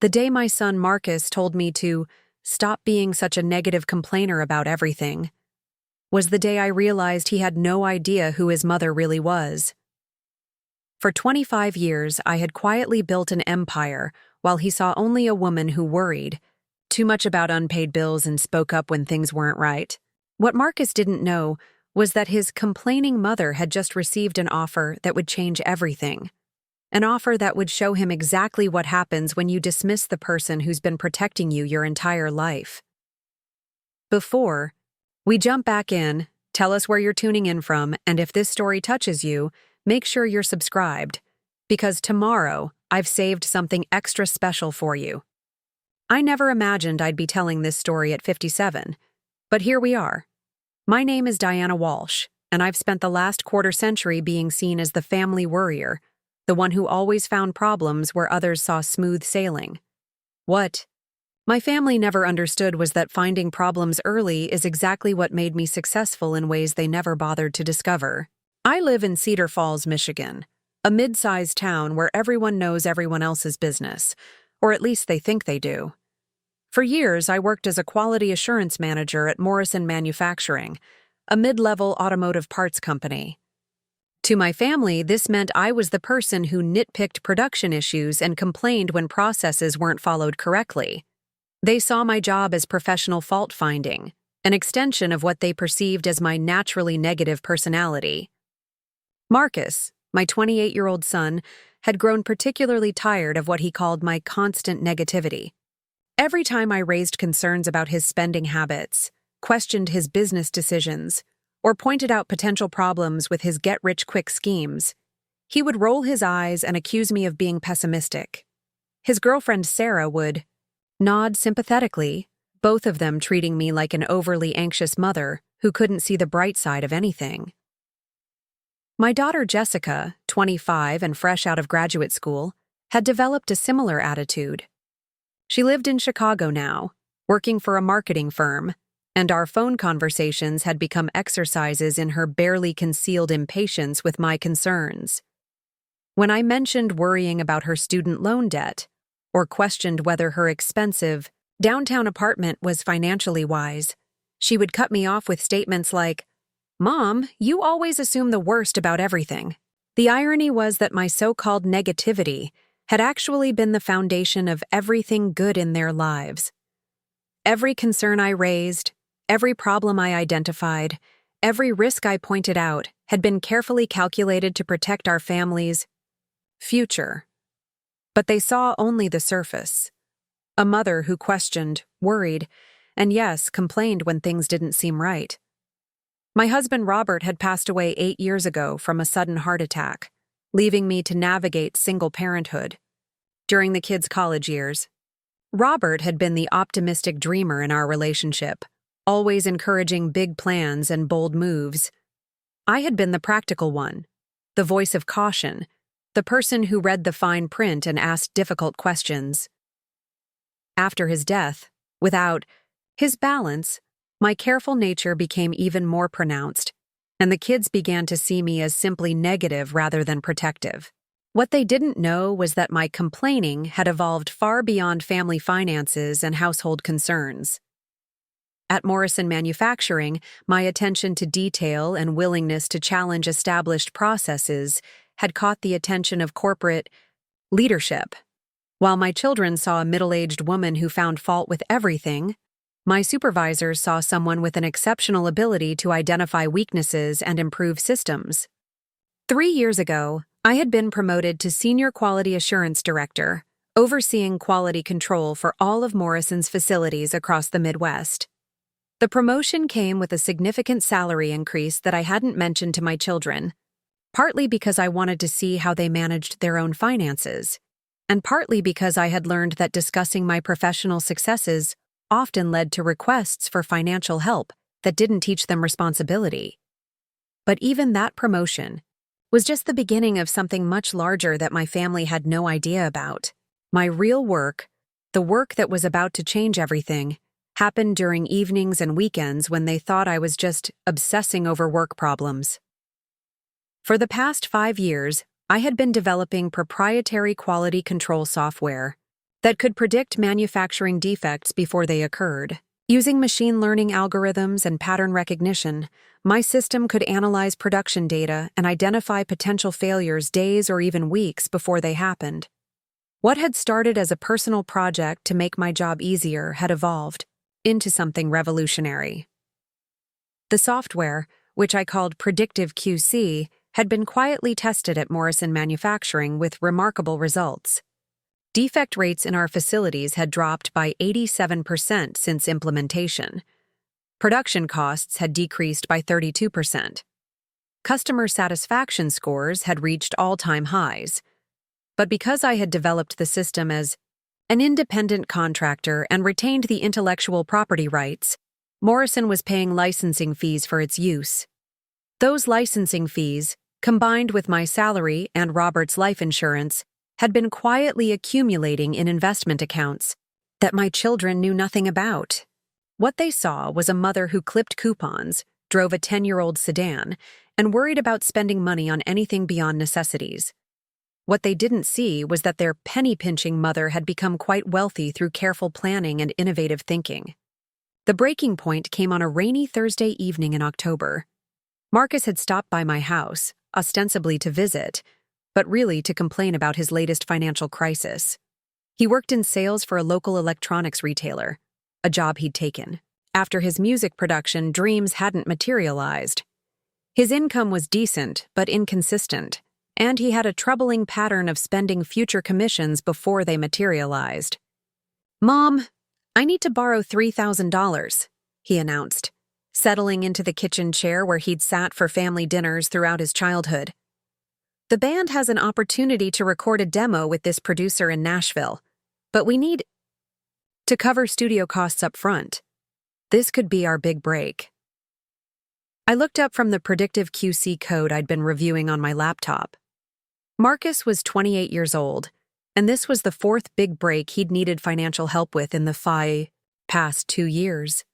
The day my son Marcus told me to stop being such a negative complainer about everything was the day I realized he had no idea who his mother really was. For 25 years, I had quietly built an empire while he saw only a woman who worried too much about unpaid bills and spoke up when things weren't right. What Marcus didn't know was that his complaining mother had just received an offer that would change everything. An offer that would show him exactly what happens when you dismiss the person who's been protecting you your entire life. Before we jump back in, tell us where you're tuning in from, and if this story touches you, make sure you're subscribed, because tomorrow I've saved something extra special for you. I never imagined I'd be telling this story at 57, but here we are. My name is Diana Walsh, and I've spent the last quarter century being seen as the family worrier, the one who always found problems where others saw smooth sailing. What my family never understood was that finding problems early is exactly what made me successful in ways they never bothered to discover. I live in Cedar Falls, Michigan, a mid-sized town where everyone knows everyone else's business, or at least they think they do. For years, I worked as a quality assurance manager at Morrison Manufacturing, a mid-level automotive parts company. To my family, this meant I was the person who nitpicked production issues and complained when processes weren't followed correctly. They saw my job as professional fault-finding, an extension of what they perceived as my naturally negative personality. Marcus, my 28-year-old son, had grown particularly tired of what he called my constant negativity. Every time I raised concerns about his spending habits, questioned his business decisions, or pointed out potential problems with his get-rich-quick schemes, he would roll his eyes and accuse me of being pessimistic. His girlfriend Sarah would nod sympathetically, both of them treating me like an overly anxious mother who couldn't see the bright side of anything. My daughter Jessica, 25 and fresh out of graduate school, had developed a similar attitude. She lived in Chicago now, working for a marketing firm, and our phone conversations had become exercises in her barely concealed impatience with my concerns. When I mentioned worrying about her student loan debt, or questioned whether her expensive, downtown apartment was financially wise, she would cut me off with statements like, "Mom, you always assume the worst about everything." The irony was that my so-called negativity had actually been the foundation of everything good in their lives. Every concern I raised, every problem I identified, every risk I pointed out had been carefully calculated to protect our family's future. But they saw only the surface. A mother who questioned, worried, and yes, complained when things didn't seem right. My husband Robert had passed away 8 years ago from a sudden heart attack, leaving me to navigate single parenthood. During the kids' college years, Robert had been the optimistic dreamer in our relationship, always encouraging big plans and bold moves. I had been the practical one, the voice of caution, the person who read the fine print and asked difficult questions. After his death, without his balance, my careful nature became even more pronounced, and the kids began to see me as simply negative rather than protective. What they didn't know was that my complaining had evolved far beyond family finances and household concerns. At Morrison Manufacturing, my attention to detail and willingness to challenge established processes had caught the attention of corporate leadership. While my children saw a middle-aged woman who found fault with everything, my supervisors saw someone with an exceptional ability to identify weaknesses and improve systems. 3 years ago, I had been promoted to Senior Quality Assurance Director, overseeing quality control for all of Morrison's facilities across the Midwest. The promotion came with a significant salary increase that I hadn't mentioned to my children, partly because I wanted to see how they managed their own finances, and partly because I had learned that discussing my professional successes often led to requests for financial help that didn't teach them responsibility. But even that promotion was just the beginning of something much larger that my family had no idea about. My real work, the work that was about to change everything, happened during evenings and weekends when they thought I was just obsessing over work problems. For the past 5 years, I had been developing proprietary quality control software, that could predict manufacturing defects before they occurred. Using machine learning algorithms and pattern recognition, my system could analyze production data and identify potential failures days or even weeks before they happened. What had started as a personal project to make my job easier had evolved into something revolutionary. The software, which I called Predictive QC, had been quietly tested at Morrison Manufacturing with remarkable results. Defect rates in our facilities had dropped by 87% since implementation. Production costs had decreased by 32%. Customer satisfaction scores had reached all-time highs. But because I had developed the system as an independent contractor and retained the intellectual property rights, Morrison was paying licensing fees for its use. Those licensing fees, combined with my salary and Robert's life insurance, had been quietly accumulating in investment accounts that my children knew nothing about. What they saw was a mother who clipped coupons, drove a 10-year-old sedan, and worried about spending money on anything beyond necessities. What they didn't see was that their penny-pinching mother had become quite wealthy through careful planning and innovative thinking. The breaking point came on a rainy Thursday evening in October. Marcus had stopped by my house, ostensibly to visit, but really to complain about his latest financial crisis. He worked in sales for a local electronics retailer, a job he'd taken, after his music production dreams hadn't materialized. His income was decent but inconsistent, and he had a troubling pattern of spending future commissions before they materialized. "Mom, I need to borrow $3,000, he announced, settling into the kitchen chair where he'd sat for family dinners throughout his childhood. "The band has an opportunity to record a demo with this producer in Nashville, but we need to cover studio costs up front. This could be our big break." I looked up from the predictive QC code I'd been reviewing on my laptop. Marcus was 28 years old, and this was the fourth big break he'd needed financial help with in the past 2 years.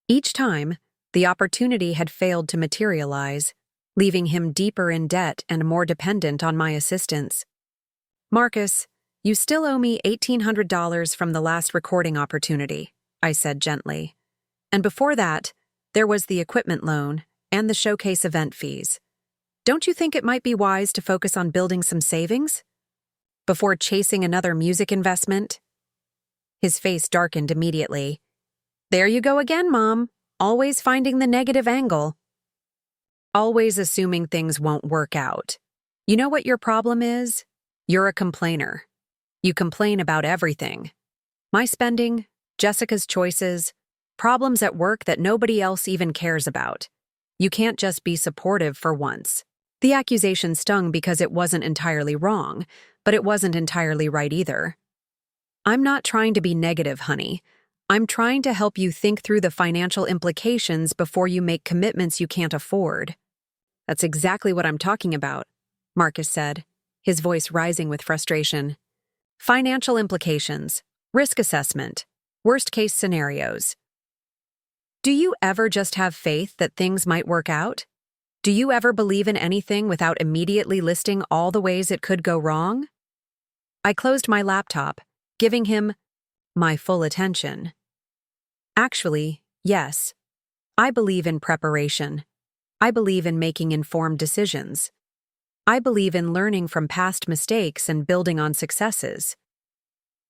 Each time, the opportunity had failed to materialize, leaving him deeper in debt and more dependent on my assistance. "Marcus, you still owe me $1,800 from the last recording opportunity," I said gently. "And before that, there was the equipment loan and the showcase event fees. Don't you think it might be wise to focus on building some savings before chasing another music investment?" His face darkened immediately. "There you go again, Mom. Always finding the negative angle. Always assuming things won't work out. You know what your problem is? You're a complainer. You complain about everything. My spending, Jessica's choices, problems at work that nobody else even cares about. You can't just be supportive for once." The accusation stung because it wasn't entirely wrong, but it wasn't entirely right either. "I'm not trying to be negative, honey. I'm trying to help you think through the financial implications before you make commitments you can't afford." "That's exactly what I'm talking about," Marcus said, his voice rising with frustration. "Financial implications, risk assessment, worst-case scenarios. Do you ever just have faith that things might work out? Do you ever believe in anything without immediately listing all the ways it could go wrong?" I closed my laptop, giving him my full attention. "Actually, yes. I believe in preparation. I believe in making informed decisions. I believe in learning from past mistakes and building on successes.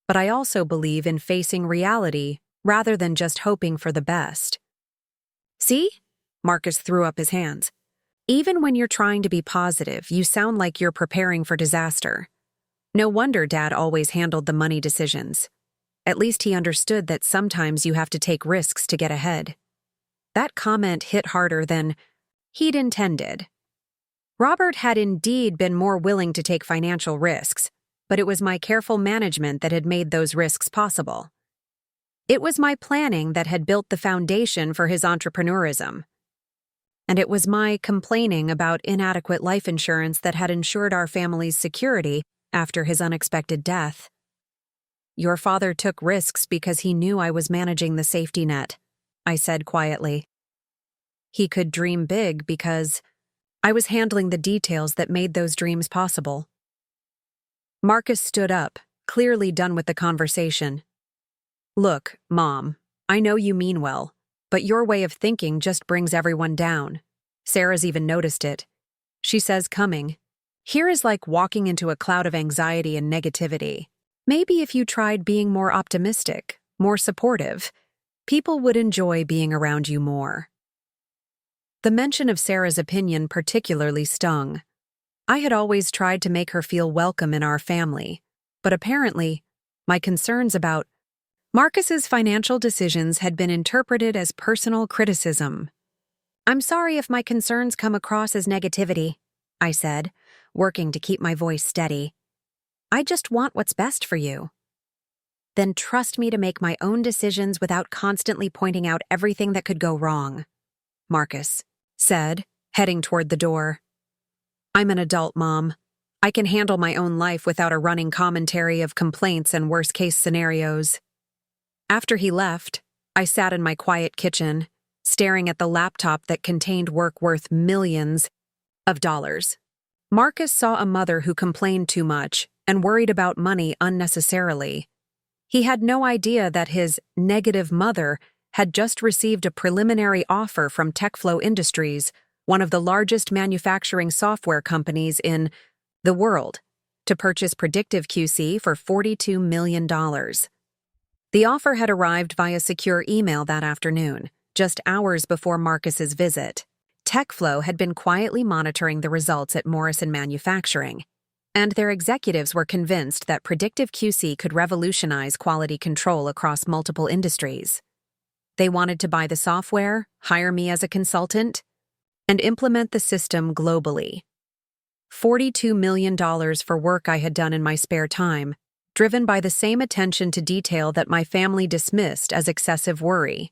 But I also believe in facing reality rather than just hoping for the best." "See?" Marcus threw up his hands. "Even when you're trying to be positive, you sound like you're preparing for disaster. No wonder Dad always handled the money decisions. At least he understood that sometimes you have to take risks to get ahead." That comment hit harder than he'd intended. Robert had indeed been more willing to take financial risks, but it was my careful management that had made those risks possible. It was my planning that had built the foundation for his entrepreneurism. And it was my complaining about inadequate life insurance that had ensured our family's security after his unexpected death. "Your father took risks because he knew I was managing the safety net," I said quietly. "He could dream big because I was handling the details that made those dreams possible." Marcus stood up, clearly done with the conversation. "Look, Mom, I know you mean well, but your way of thinking just brings everyone down." Sarah's even noticed it. She says, coming, "Here is like walking into a cloud of anxiety and negativity. Maybe if you tried being more optimistic, more supportive, people would enjoy being around you more." The mention of Sarah's opinion particularly stung. I had always tried to make her feel welcome in our family, but apparently, my concerns about Marcus's financial decisions had been interpreted as personal criticism. "I'm sorry if my concerns come across as negativity," I said, working to keep my voice steady. "I just want what's best for you." "Then trust me to make my own decisions without constantly pointing out everything that could go wrong," Marcus said, heading toward the door. "I'm an adult, Mom. I can handle my own life without a running commentary of complaints and worst-case scenarios." After he left, I sat in my quiet kitchen, staring at the laptop that contained work worth millions of dollars. Marcus saw a mother who complained too much and worried about money unnecessarily. He had no idea that his negative mother had just received a preliminary offer from TechFlow Industries, one of the largest manufacturing software companies in the world, to purchase predictive QC for $42 million. The offer had arrived via secure email that afternoon, just hours before Marcus's visit. TechFlow had been quietly monitoring the results at Morrison Manufacturing, and their executives were convinced that predictive QC could revolutionize quality control across multiple industries. They wanted to buy the software, hire me as a consultant, and implement the system globally. $42 million for work I had done in my spare time, driven by the same attention to detail that my family dismissed as excessive worry.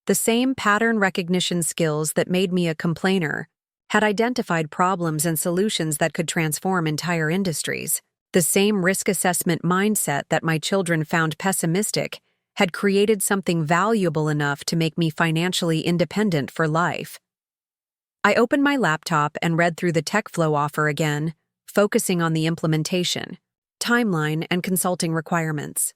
The same pattern recognition skills that made me a complainer had identified problems and solutions that could transform entire industries. The same risk assessment mindset that my children found pessimistic had created something valuable enough to make me financially independent for life. I opened my laptop and read through the TechFlow offer again, focusing on the implementation, timeline, and consulting requirements.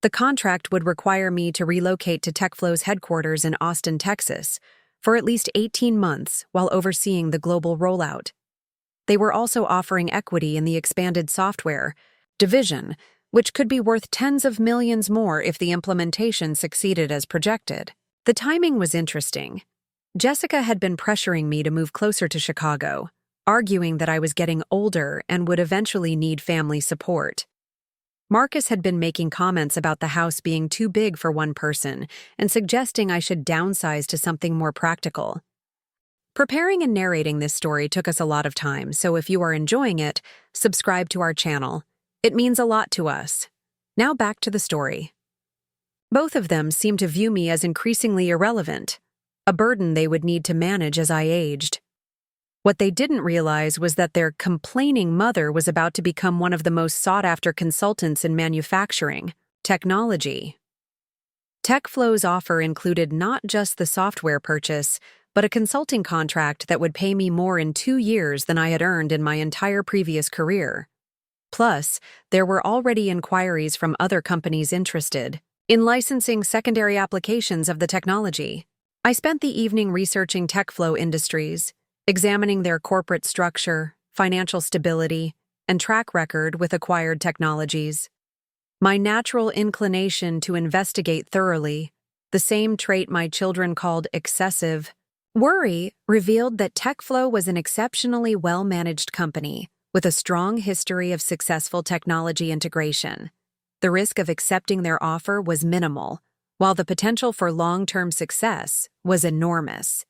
The contract would require me to relocate to TechFlow's headquarters in Austin, Texas, for at least 18 months while overseeing the global rollout. They were also offering equity in the expanded software division, which could be worth tens of millions more if the implementation succeeded as projected. The timing was interesting. Jessica had been pressuring me to move closer to Chicago, arguing that I was getting older and would eventually need family support. Marcus had been making comments about the house being too big for one person and suggesting I should downsize to something more practical. Preparing and narrating this story took us a lot of time, so if you are enjoying it, subscribe to our channel. It means a lot to us. Now back to the story. Both of them seemed to view me as increasingly irrelevant, a burden they would need to manage as I aged. What they didn't realize was that their complaining mother was about to become one of the most sought-after consultants in manufacturing technology. TechFlow's offer included not just the software purchase, but a consulting contract that would pay me more in 2 years than I had earned in my entire previous career. Plus, there were already inquiries from other companies interested in licensing secondary applications of the technology. I spent the evening researching TechFlow Industries, examining their corporate structure, financial stability, and track record with acquired technologies. My natural inclination to investigate thoroughly, the same trait my children called excessive worry, revealed that TechFlow was an exceptionally well-managed company with a strong history of successful technology integration. The risk of accepting their offer was minimal, while the potential for long-term success was enormous.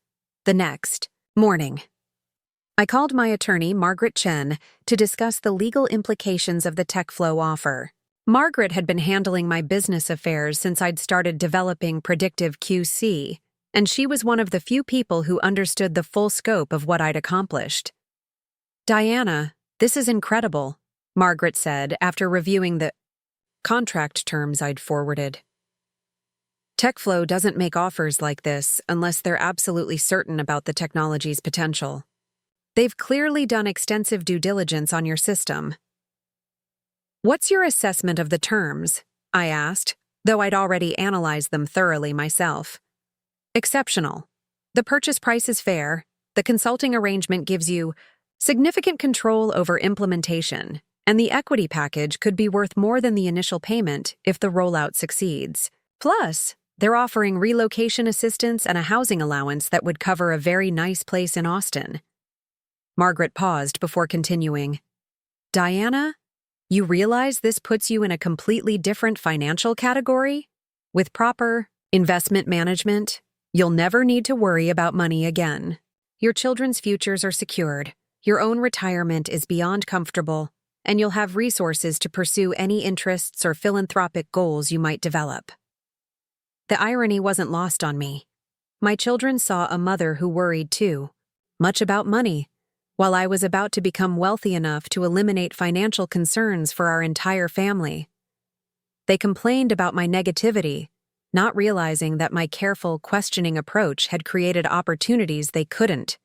The next morning, I called my attorney, Margaret Chen, to discuss the legal implications of the TechFlow offer. Margaret had been handling my business affairs since I'd started developing predictive QC, and she was one of the few people who understood the full scope of what I'd accomplished. "Diana, this is incredible," Margaret said after reviewing the contract terms I'd forwarded. "TechFlow doesn't make offers like this unless they're absolutely certain about the technology's potential. They've clearly done extensive due diligence on your system." "What's your assessment of the terms?" I asked, though I'd already analyzed them thoroughly myself. "Exceptional. The purchase price is fair. The consulting arrangement gives you significant control over implementation, and the equity package could be worth more than the initial payment if the rollout succeeds. Plus, they're offering relocation assistance and a housing allowance that would cover a very nice place in Austin." Margaret paused before continuing. "Diana, you realize this puts you in a completely different financial category? With proper investment management, you'll never need to worry about money again. Your children's futures are secured, your own retirement is beyond comfortable, and you'll have resources to pursue any interests or philanthropic goals you might develop." The irony wasn't lost on me. My children saw a mother who worried too, much about money, while I was about to become wealthy enough to eliminate financial concerns for our entire family. They complained about my negativity, not realizing that my careful, questioning approach had created opportunities they couldn't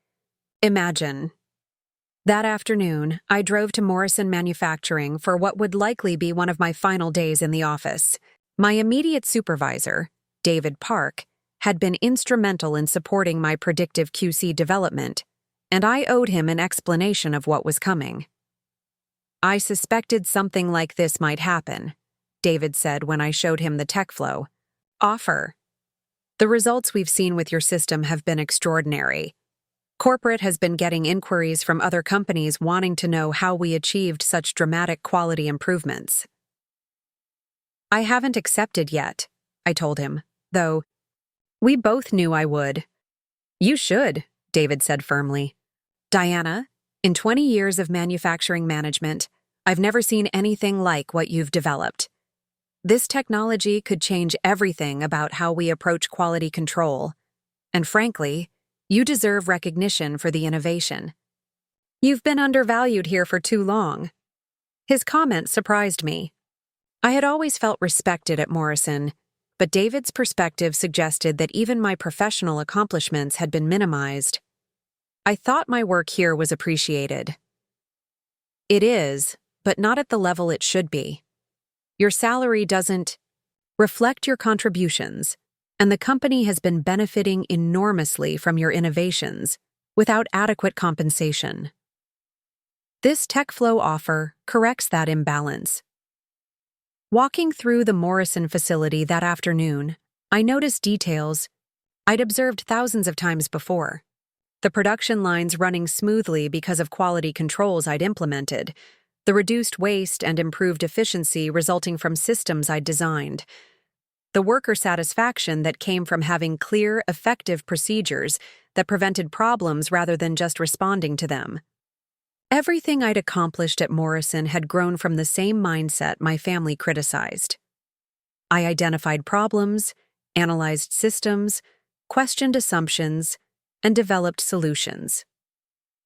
imagine. That afternoon, I drove to Morrison Manufacturing for what would likely be one of my final days in the office. My immediate supervisor, David Park, had been instrumental in supporting my predictive QC development, and I owed him an explanation of what was coming. "I suspected something like this might happen," David said when I showed him the tech flow. "Offer. The results we've seen with your system have been extraordinary. Corporate has been getting inquiries from other companies wanting to know how we achieved such dramatic quality improvements." "I haven't accepted yet," I told him, though we both knew I would. "You should," David said firmly. "Diana, in 20 years of manufacturing management, I've never seen anything like what you've developed. This technology could change everything about how we approach quality control, and frankly, you deserve recognition for the innovation. You've been undervalued here for too long." His comment surprised me. I had always felt respected at Morrison, but David's perspective suggested that even my professional accomplishments had been minimized. "I thought my work here was appreciated." "It is, but not at the level it should be. Your salary doesn't reflect your contributions, and the company has been benefiting enormously from your innovations without adequate compensation. This TechFlow offer corrects that imbalance." Walking through the Morrison facility that afternoon, I noticed details I'd observed thousands of times before. The production lines running smoothly because of quality controls I'd implemented, the reduced waste and improved efficiency resulting from systems I'd designed, the worker satisfaction that came from having clear, effective procedures that prevented problems rather than just responding to them. Everything I'd accomplished at Morrison had grown from the same mindset my family criticized. I identified problems, analyzed systems, questioned assumptions, and developed solutions.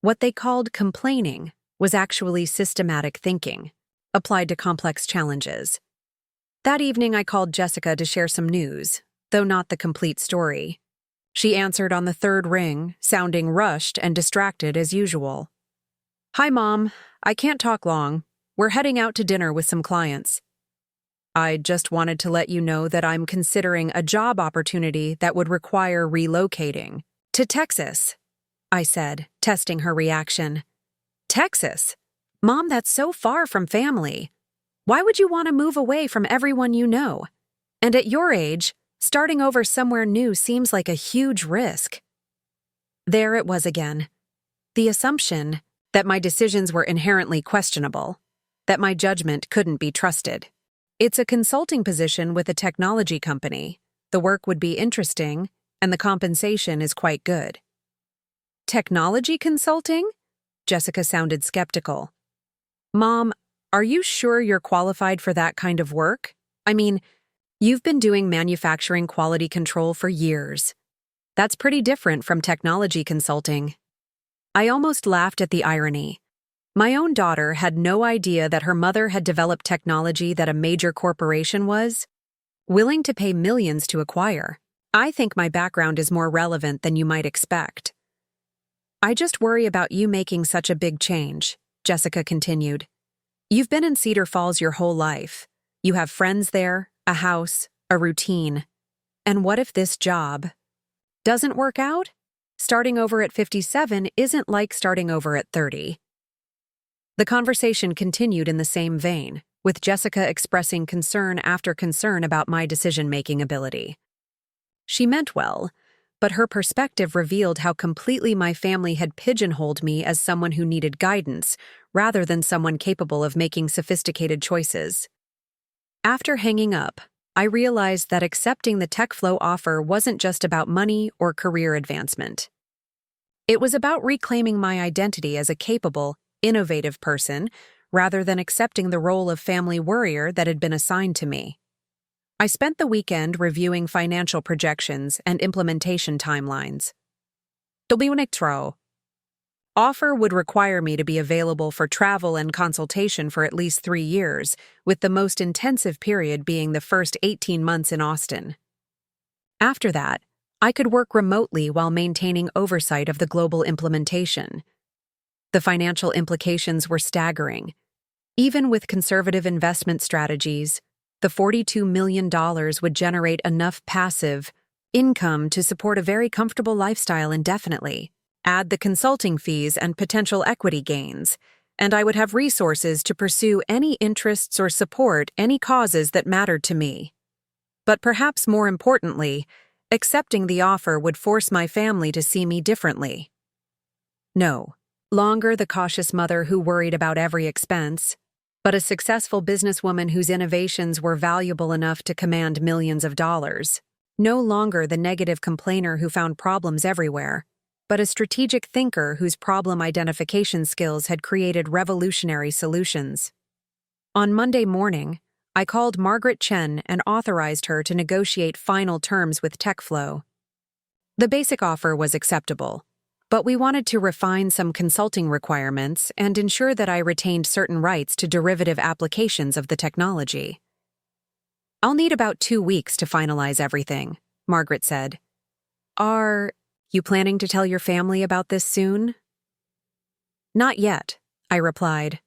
What they called complaining was actually systematic thinking, applied to complex challenges. That evening I called Jessica to share some news, though not the complete story. She answered on the third ring, sounding rushed and distracted as usual. "Hi, Mom. I can't talk long. We're heading out to dinner with some clients. I just wanted to let you know that I'm considering a job opportunity that would require relocating to Texas," I said, testing her reaction. "Texas? Mom, that's so far from family. Why would you want to move away from everyone you know? And at your age, starting over somewhere new seems like a huge risk." There it was again. The assumption that my decisions were inherently questionable, that my judgment couldn't be trusted. "It's a consulting position with a technology company. The work would be interesting, and the compensation is quite good." "Technology consulting?" Jessica sounded skeptical. "Mom, are you sure you're qualified for that kind of work? I mean, you've been doing manufacturing quality control for years. That's pretty different from technology consulting." I almost laughed at the irony. My own daughter had no idea that her mother had developed technology that a major corporation was willing to pay millions to acquire. "I think my background is more relevant than you might expect." "I just worry about you making such a big change," Jessica continued. You've been in Cedar Falls your whole life. You have friends there, a house, a routine. And what if this job doesn't work out? Starting over at 57 isn't like starting over at 30. The conversation continued in the same vein, with Jessica expressing concern after concern about my decision-making ability. She meant well, but her perspective revealed how completely my family had pigeonholed me as someone who needed guidance, rather than someone capable of making sophisticated choices. After hanging up, I realized that accepting the TechFlow offer wasn't just about money or career advancement. It was about reclaiming my identity as a capable, innovative person, rather than accepting the role of family worrier that had been assigned to me. I spent the weekend reviewing financial projections and implementation timelines. The offer would require me to be available for travel and consultation for at least 3 years, with the most intensive period being the first 18 months in Austin. After that, I could work remotely while maintaining oversight of the global implementation. The financial implications were staggering. Even with conservative investment strategies, the $42 million would generate enough passive income to support a very comfortable lifestyle indefinitely. Add the consulting fees and potential equity gains, and I would have resources to pursue any interests or support any causes that mattered to me. But perhaps more importantly, accepting the offer would force my family to see me differently. No longer the cautious mother who worried about every expense, but a successful businesswoman whose innovations were valuable enough to command millions of dollars. No longer the negative complainer who found problems everywhere, but a strategic thinker whose problem identification skills had created revolutionary solutions. On Monday morning, I called Margaret Chen and authorized her to negotiate final terms with TechFlow. The basic offer was acceptable, but we wanted to refine some consulting requirements and ensure that I retained certain rights to derivative applications of the technology. "I'll need about 2 weeks to finalize everything," Margaret said. "Are you planning to tell your family about this soon?" "Not yet," I replied.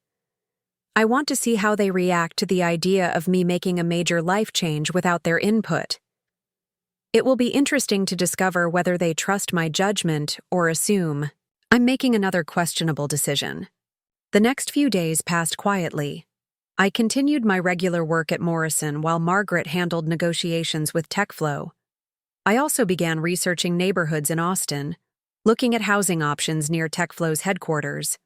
"I want to see how they react to the idea of me making a major life change without their input. It will be interesting to discover whether they trust my judgment or assume I'm making another questionable decision." The next few days passed quietly. I continued my regular work at Morrison while Margaret handled negotiations with TechFlow. I also began researching neighborhoods in Austin, looking at housing options near TechFlow's headquarters.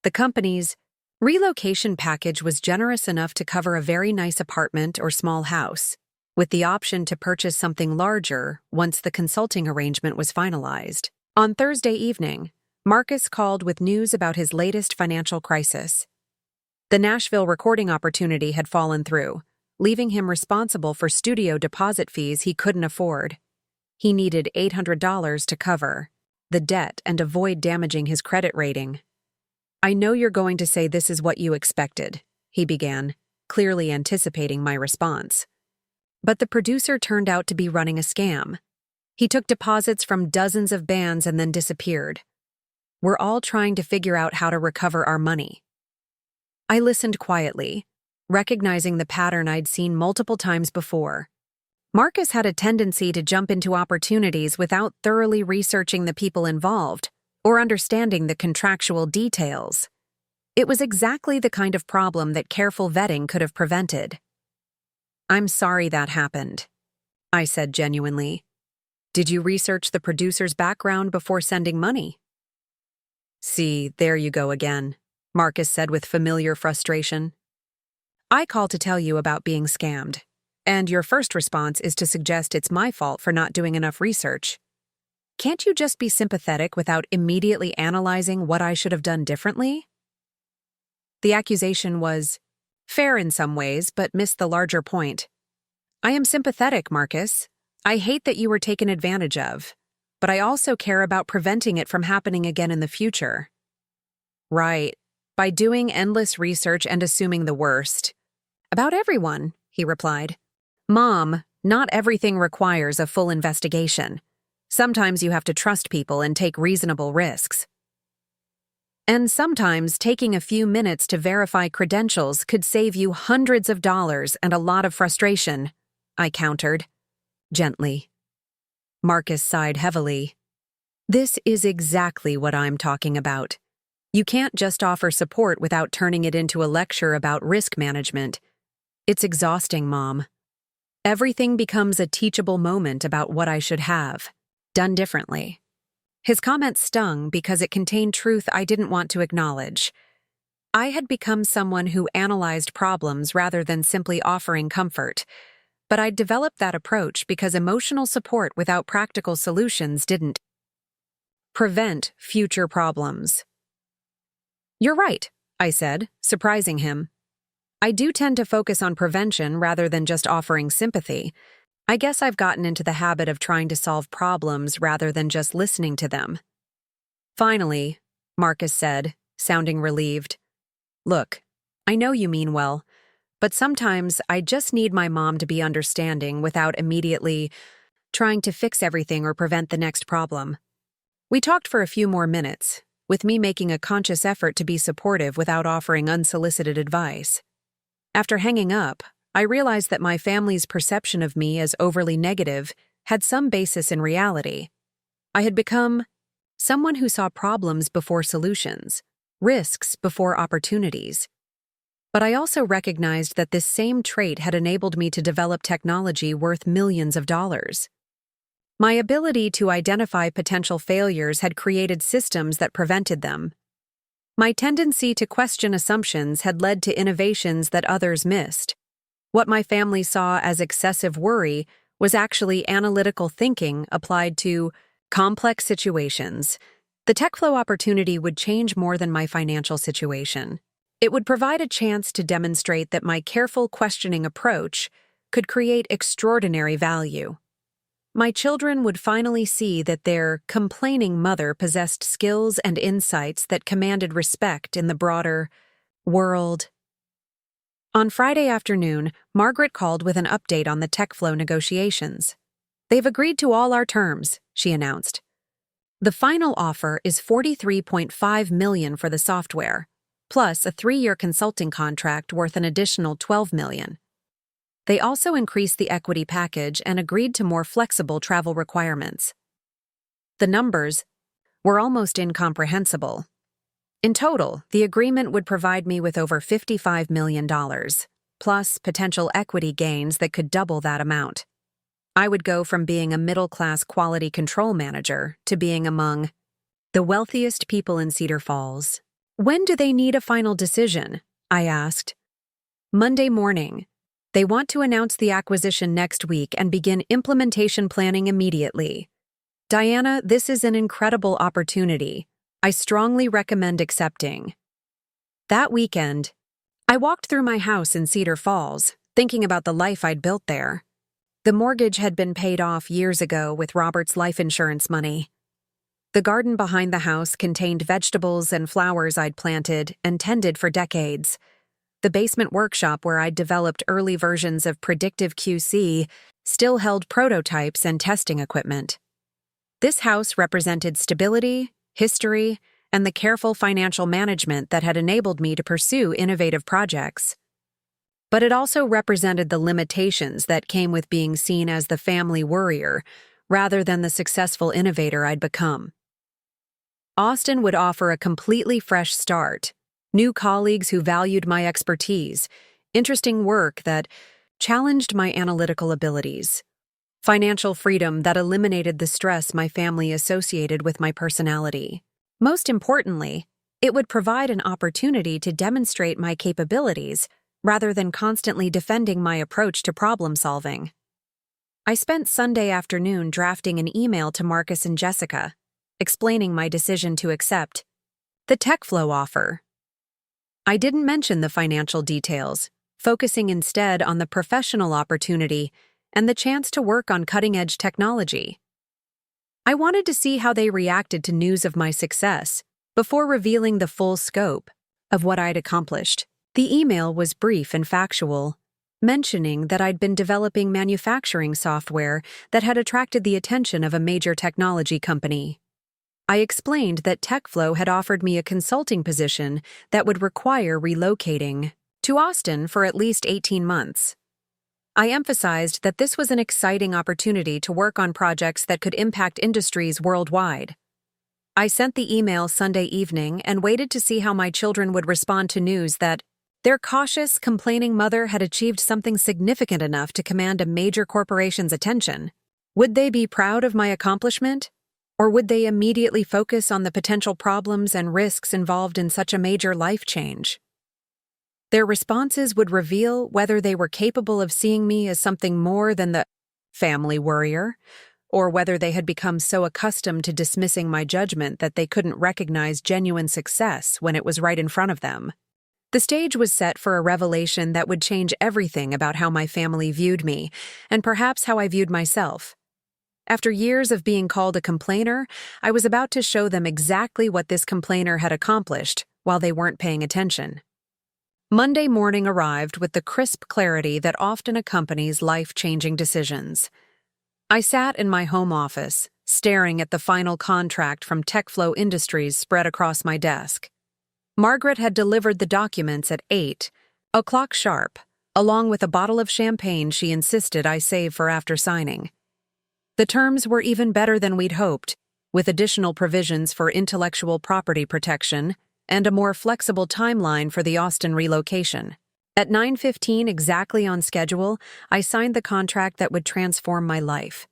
The company's relocation package was generous enough to cover a very nice apartment or small house, with the option to purchase something larger once the consulting arrangement was finalized. On Thursday evening, Marcus called with news about his latest financial crisis. The Nashville recording opportunity had fallen through, leaving him responsible for studio deposit fees he couldn't afford. He needed $800 to cover the debt and avoid damaging his credit rating. "I know you're going to say this is what you expected," he began, clearly anticipating my response. But the producer turned out to be running a scam. He took deposits from dozens of bands and then disappeared. "We're all trying to figure out how to recover our money." I listened quietly, recognizing the pattern I'd seen multiple times before. Marcus had a tendency to jump into opportunities without thoroughly researching the people involved or understanding the contractual details. It was exactly the kind of problem that careful vetting could have prevented. "I'm sorry that happened," I said genuinely. "Did you research the producer's background before sending money?" "See, there you go again," Marcus said with familiar frustration. "I called to tell you about being scammed, and your first response is to suggest it's my fault for not doing enough research. Can't you just be sympathetic without immediately analyzing what I should have done differently?" The accusation was fair in some ways, but missed the larger point. "I am sympathetic, Marcus. I hate that you were taken advantage of, but I also care about preventing it from happening again in the future." "Right, by doing endless research and assuming the worst." "About everyone," he replied. "Mom, not everything requires a full investigation. Sometimes you have to trust people and take reasonable risks." And sometimes taking a few minutes to verify credentials could save you hundreds of dollars and a lot of frustration, I countered, gently. Marcus sighed heavily. This is exactly what I'm talking about. You can't just offer support without turning it into a lecture about risk management. It's exhausting, Mom. Everything becomes a teachable moment about what I should have done differently. His comment stung because it contained truth I didn't want to acknowledge. I had become someone who analyzed problems rather than simply offering comfort, but I'd developed that approach because emotional support without practical solutions didn't prevent future problems. You're right, I said, surprising him. I do tend to focus on prevention rather than just offering sympathy. I guess I've gotten into the habit of trying to solve problems rather than just listening to them. Finally, Marcus said, sounding relieved. Look, I know you mean well, but sometimes I just need my mom to be understanding without immediately trying to fix everything or prevent the next problem. We talked for a few more minutes, with me making a conscious effort to be supportive without offering unsolicited advice. After hanging up, I realized that my family's perception of me as overly negative had some basis in reality. I had become someone who saw problems before solutions, risks before opportunities. But I also recognized that this same trait had enabled me to develop technology worth millions of dollars. My ability to identify potential failures had created systems that prevented them. My tendency to question assumptions had led to innovations that others missed. What my family saw as excessive worry was actually analytical thinking applied to complex situations. The TechFlow opportunity would change more than my financial situation. It would provide a chance to demonstrate that my careful questioning approach could create extraordinary value. My children would finally see that their complaining mother possessed skills and insights that commanded respect in the broader world. On Friday afternoon, Margaret called with an update on the TechFlow negotiations. They've agreed to all our terms, she announced. The final offer is $43.5 million for the software, plus a 3-year consulting contract worth an additional $12 million. They also increased the equity package and agreed to more flexible travel requirements. The numbers were almost incomprehensible. In total, the agreement would provide me with over $55 million, plus potential equity gains that could double that amount. I would go from being a middle-class quality control manager to being among the wealthiest people in Cedar Falls. When do they need a final decision? I asked. Monday morning. They want to announce the acquisition next week and begin implementation planning immediately. Diana, this is an incredible opportunity. I strongly recommend accepting. That weekend, I walked through my house in Cedar Falls, thinking about the life I'd built there. The mortgage had been paid off years ago with Robert's life insurance money. The garden behind the house contained vegetables and flowers I'd planted and tended for decades. The basement workshop where I'd developed early versions of predictive QC still held prototypes and testing equipment. This house represented stability, history, and the careful financial management that had enabled me to pursue innovative projects. But it also represented the limitations that came with being seen as the family worrier, rather than the successful innovator I'd become. Austin would offer a completely fresh start, new colleagues who valued my expertise, interesting work that challenged my analytical abilities, financial freedom that eliminated the stress my family associated with my personality. Most importantly, it would provide an opportunity to demonstrate my capabilities rather than constantly defending my approach to problem solving. I spent Sunday afternoon drafting an email to Marcus and Jessica, explaining my decision to accept the TechFlow offer. I didn't mention the financial details, focusing instead on the professional opportunity and the chance to work on cutting-edge technology. I wanted to see how they reacted to news of my success before revealing the full scope of what I'd accomplished. The email was brief and factual, mentioning that I'd been developing manufacturing software that had attracted the attention of a major technology company. I explained that TechFlow had offered me a consulting position that would require relocating to Austin for at least 18 months. I emphasized that this was an exciting opportunity to work on projects that could impact industries worldwide. I sent the email Sunday evening and waited to see how my children would respond to news that their cautious, complaining mother had achieved something significant enough to command a major corporation's attention. Would they be proud of my accomplishment? Or would they immediately focus on the potential problems and risks involved in such a major life change? Their responses would reveal whether they were capable of seeing me as something more than the family worrier, or whether they had become so accustomed to dismissing my judgment that they couldn't recognize genuine success when it was right in front of them. The stage was set for a revelation that would change everything about how my family viewed me, and perhaps how I viewed myself. After years of being called a complainer, I was about to show them exactly what this complainer had accomplished while they weren't paying attention. Monday morning arrived with the crisp clarity that often accompanies life-changing decisions. I sat in my home office, staring at the final contract from TechFlow Industries spread across my desk. Margaret had delivered the documents at 8:00 sharp, along with a bottle of champagne she insisted I save for after signing. The terms were even better than we'd hoped, with additional provisions for intellectual property protection and a more flexible timeline for the Austin relocation. At 9:15, exactly on schedule, I signed the contract that would transform my life.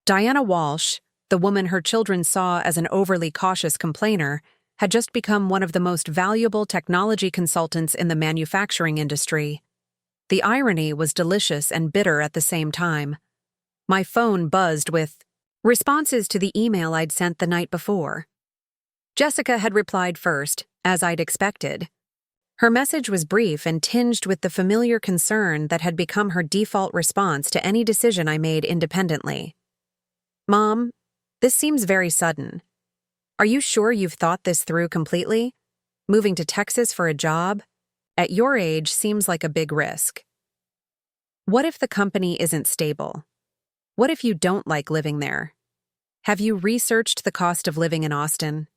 Diana Walsh, the woman her children saw as an overly cautious complainer, had just become one of the most valuable technology consultants in the manufacturing industry. The irony was delicious and bitter at the same time. My phone buzzed with responses to the email I'd sent the night before. Jessica had replied first, as I'd expected. Her message was brief and tinged with the familiar concern that had become her default response to any decision I made independently. "Mom, this seems very sudden. Are you sure you've thought this through completely? Moving to Texas for a job? At your age seems like a big risk. What if the company isn't stable? What if you don't like living there? Have you researched the cost of living in Austin?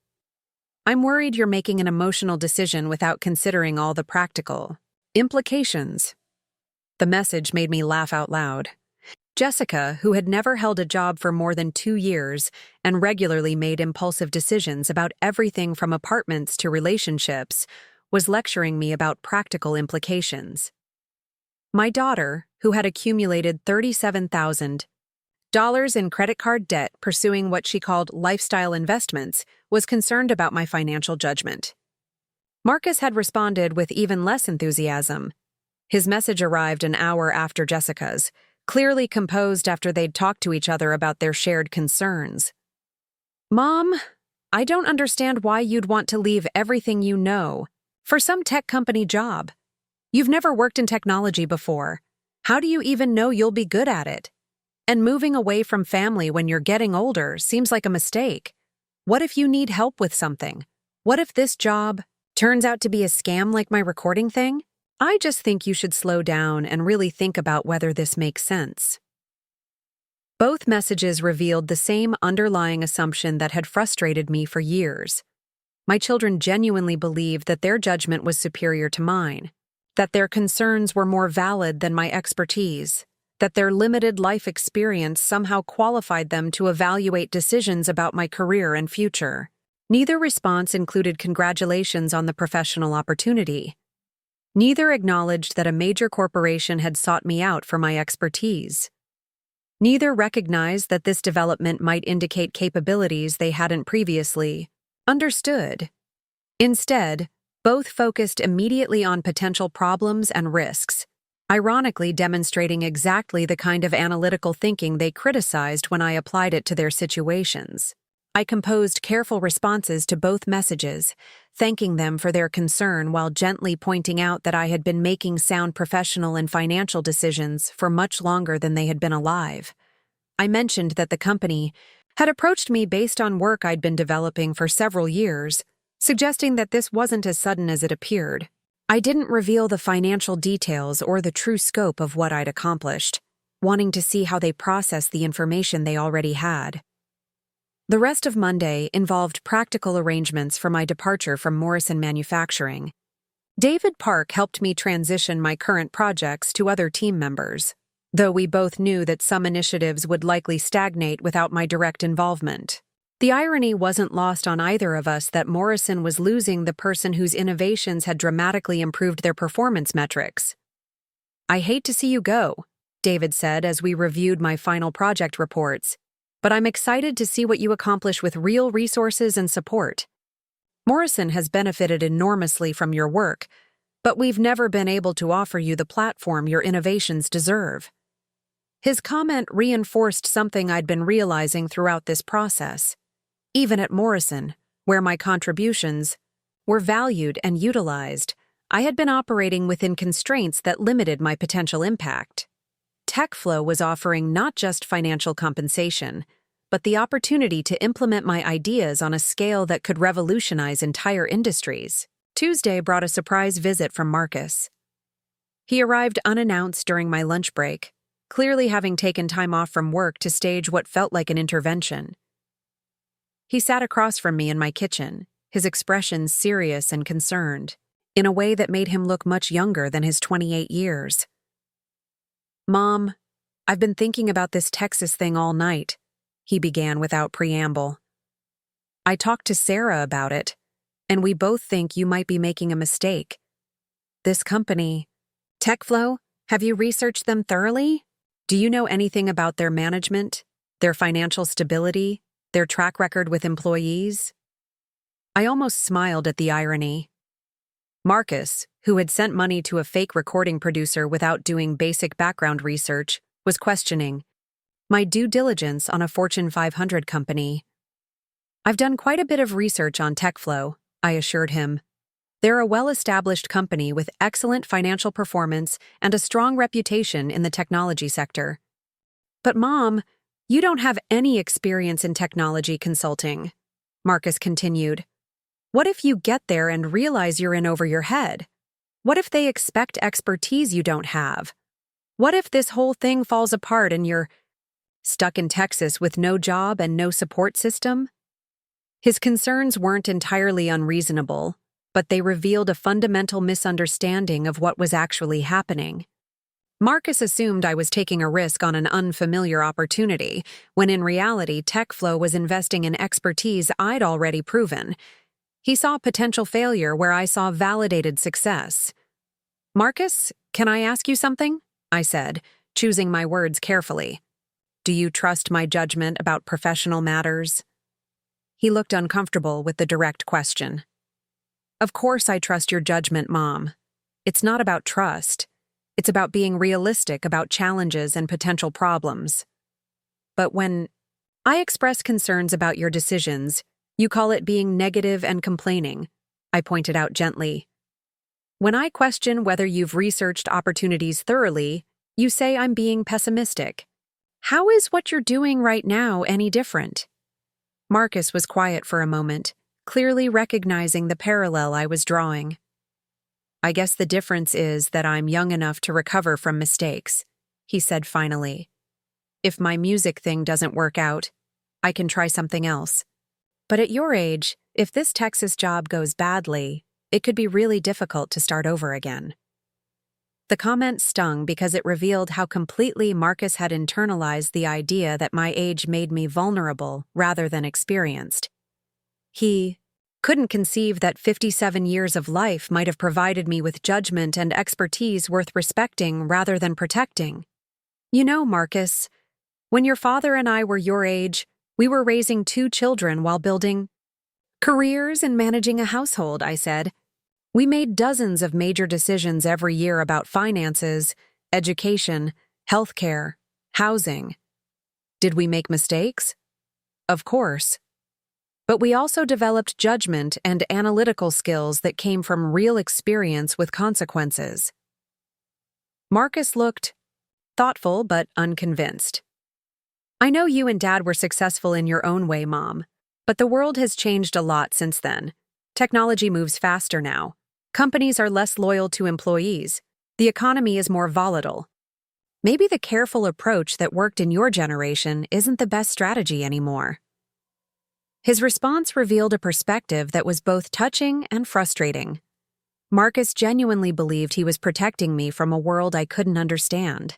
I'm worried you're making an emotional decision without considering all the practical implications." The message made me laugh out loud. Jessica, who had never held a job for more than 2 years and regularly made impulsive decisions about everything from apartments to relationships, was lecturing me about practical implications. My daughter, who had accumulated $37,000 in credit card debt pursuing what she called lifestyle investments, was concerned about my financial judgment. Marcus had responded with even less enthusiasm. His message arrived an hour after Jessica's, clearly composed after they'd talked to each other about their shared concerns. "Mom, I don't understand why you'd want to leave everything you know for some tech company job. You've never worked in technology before. How do you even know you'll be good at it? And moving away from family when you're getting older seems like a mistake. What if you need help with something? What if this job turns out to be a scam like my recording thing? I just think you should slow down and really think about whether this makes sense." Both messages revealed the same underlying assumption that had frustrated me for years. My children genuinely believed that their judgment was superior to mine, that their concerns were more valid than my expertise, that their limited life experience somehow qualified them to evaluate decisions about my career and future. Neither response included congratulations on the professional opportunity. Neither acknowledged that a major corporation had sought me out for my expertise. Neither recognized that this development might indicate capabilities they hadn't previously understood. Instead, both focused immediately on potential problems and risks, ironically demonstrating exactly the kind of analytical thinking they criticized when I applied it to their situations. I composed careful responses to both messages, thanking them for their concern while gently pointing out that I had been making sound professional and financial decisions for much longer than they had been alive. I mentioned that the company had approached me based on work I'd been developing for several years, suggesting that this wasn't as sudden as it appeared. I didn't reveal the financial details or the true scope of what I'd accomplished, wanting to see how they processed the information they already had. The rest of Monday involved practical arrangements for my departure from Morrison Manufacturing. David Park helped me transition my current projects to other team members, though we both knew that some initiatives would likely stagnate without my direct involvement. The irony wasn't lost on either of us that Morrison was losing the person whose innovations had dramatically improved their performance metrics. "I hate to see you go," David said as we reviewed my final project reports, "but I'm excited to see what you accomplish with real resources and support. Morrison has benefited enormously from your work, but we've never been able to offer you the platform your innovations deserve." His comment reinforced something I'd been realizing throughout this process. Even at Morrison, where my contributions were valued and utilized, I had been operating within constraints that limited my potential impact. TechFlow was offering not just financial compensation, but the opportunity to implement my ideas on a scale that could revolutionize entire industries. Tuesday brought a surprise visit from Marcus. He arrived unannounced during my lunch break, clearly having taken time off from work to stage what felt like an intervention. He sat across from me in my kitchen, his expression serious and concerned, in a way that made him look much younger than his 28 years. "Mom, I've been thinking about this Texas thing all night," he began without preamble. "I talked to Sarah about it, and we both think you might be making a mistake. This company, TechFlow, have you researched them thoroughly? Do you know anything about their management, their financial stability, their track record with employees?" I almost smiled at the irony. Marcus, who had sent money to a fake recording producer without doing basic background research, was questioning my due diligence on a Fortune 500 company. "I've done quite a bit of research on TechFlow," I assured him. "They're a well-established company with excellent financial performance and a strong reputation in the technology sector." "But Mom, you don't have any experience in technology consulting," Marcus continued. "What if you get there and realize you're in over your head? What if they expect expertise you don't have? What if this whole thing falls apart and you're stuck in Texas with no job and no support system?" His concerns weren't entirely unreasonable, but they revealed a fundamental misunderstanding of what was actually happening. Marcus assumed I was taking a risk on an unfamiliar opportunity, when in reality TechFlow was investing in expertise I'd already proven. He saw potential failure where I saw validated success. "Marcus, can I ask you something?" I said, choosing my words carefully. "Do you trust my judgment about professional matters?" He looked uncomfortable with the direct question. "Of course I trust your judgment, Mom. It's not about trust. It's about being realistic about challenges and potential problems. But when I express concerns about your decisions, you call it being negative and complaining," I pointed out gently. "When I question whether you've researched opportunities thoroughly, you say I'm being pessimistic. How is what you're doing right now any different?" Marcus was quiet for a moment, clearly recognizing the parallel I was drawing. "I guess the difference is that I'm young enough to recover from mistakes," he said finally. "If my music thing doesn't work out, I can try something else. But at your age, if this Texas job goes badly, it could be really difficult to start over again." The comment stung because it revealed how completely Marcus had internalized the idea that my age made me vulnerable rather than experienced. He couldn't conceive that 57 years of life might have provided me with judgment and expertise worth respecting rather than protecting. "You know, Marcus, when your father and I were your age, we were raising 2 children while building careers and managing a household," I said. "We made dozens of major decisions every year about finances, education, healthcare, housing. Did we make mistakes? Of course. But we also developed judgment and analytical skills that came from real experience with consequences." Marcus looked thoughtful but unconvinced. "I know you and Dad were successful in your own way, Mom, but the world has changed a lot since then. Technology moves faster now. Companies are less loyal to employees. The economy is more volatile. Maybe the careful approach that worked in your generation isn't the best strategy anymore." His response revealed a perspective that was both touching and frustrating. Marcus genuinely believed he was protecting me from a world I couldn't understand,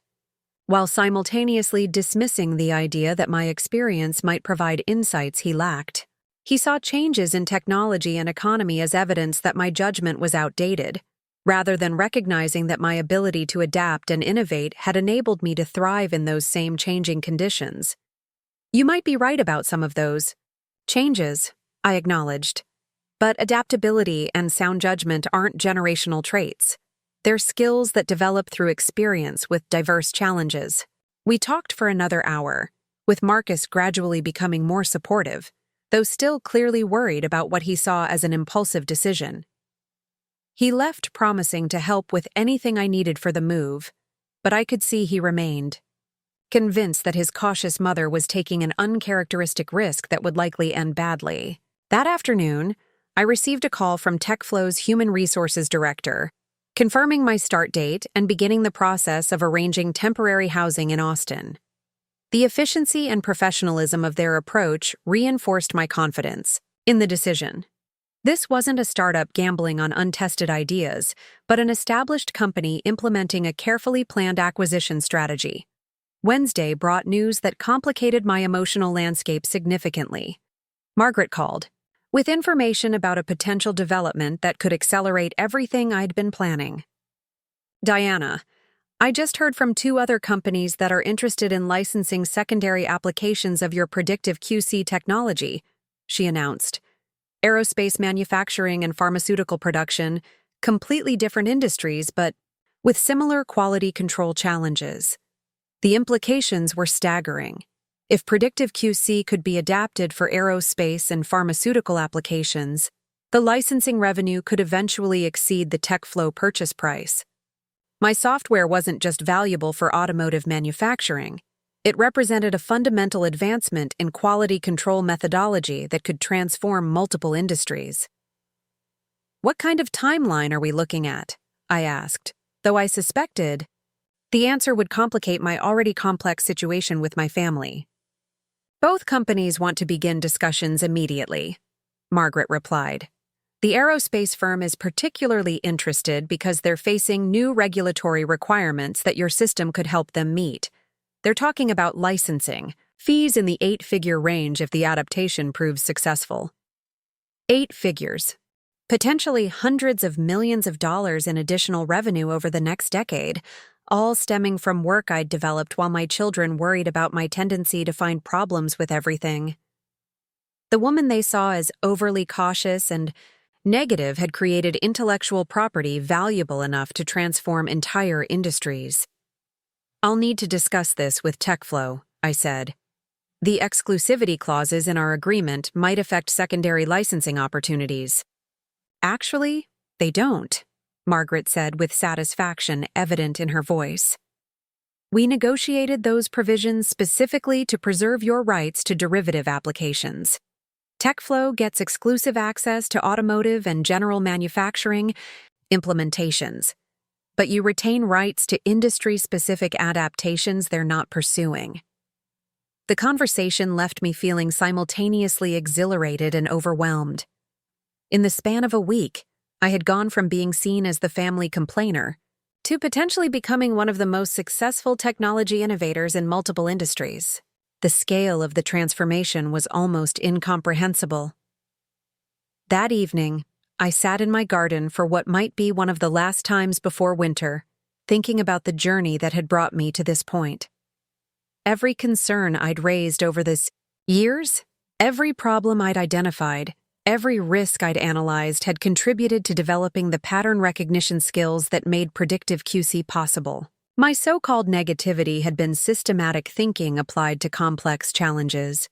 while simultaneously dismissing the idea that my experience might provide insights he lacked. He saw changes in technology and economy as evidence that my judgment was outdated, rather than recognizing that my ability to adapt and innovate had enabled me to thrive in those same changing conditions. You might be right about some of those changes, I acknowledged. But adaptability and sound judgment aren't generational traits. They're skills that develop through experience with diverse challenges. We talked for another hour, with Marcus gradually becoming more supportive, though still clearly worried about what he saw as an impulsive decision. He left promising to help with anything I needed for the move, but I could see he remained, convinced that his cautious mother was taking an uncharacteristic risk that would likely end badly. That afternoon, I received a call from TechFlow's Human Resources Director, confirming my start date and beginning the process of arranging temporary housing in Austin. The efficiency and professionalism of their approach reinforced my confidence in the decision. This wasn't a startup gambling on untested ideas, but an established company implementing a carefully planned acquisition strategy. Wednesday brought news that complicated my emotional landscape significantly. Margaret called, with information about a potential development that could accelerate everything I'd been planning. Diana, I just heard from 2 other companies that are interested in licensing secondary applications of your predictive QC technology, she announced. Aerospace manufacturing and pharmaceutical production, completely different industries, but with similar quality control challenges. The implications were staggering. If predictive QC could be adapted for aerospace and pharmaceutical applications, the licensing revenue could eventually exceed the TechFlow purchase price. My software wasn't just valuable for automotive manufacturing. It represented a fundamental advancement in quality control methodology that could transform multiple industries. What kind of timeline are we looking at? I asked, though I suspected the answer would complicate my already complex situation with my family. Both companies want to begin discussions immediately, Margaret replied. The aerospace firm is particularly interested because they're facing new regulatory requirements that your system could help them meet. They're talking about licensing, fees in the 8-figure range if the adaptation proves successful. 8 figures. Potentially hundreds of millions of dollars in additional revenue over the next decade, all stemming from work I'd developed while my children worried about my tendency to find problems with everything. The woman they saw as overly cautious and negative had created intellectual property valuable enough to transform entire industries. I'll need to discuss this with TechFlow, I said. The exclusivity clauses in our agreement might affect secondary licensing opportunities. Actually, they don't, Margaret said with satisfaction evident in her voice. We negotiated those provisions specifically to preserve your rights to derivative applications. TechFlow gets exclusive access to automotive and general manufacturing implementations, but you retain rights to industry-specific adaptations they're not pursuing. The conversation left me feeling simultaneously exhilarated and overwhelmed. In the span of a week, I had gone from being seen as the family complainer to potentially becoming one of the most successful technology innovators in multiple industries. The scale of the transformation was almost incomprehensible. That evening, I sat in my garden for what might be one of the last times before winter, thinking about the journey that had brought me to this point. Every concern I'd raised over this years, every problem I'd identified, every risk I'd analyzed had contributed to developing the pattern recognition skills that made predictive QC possible. My so-called negativity had been systematic thinking applied to complex challenges.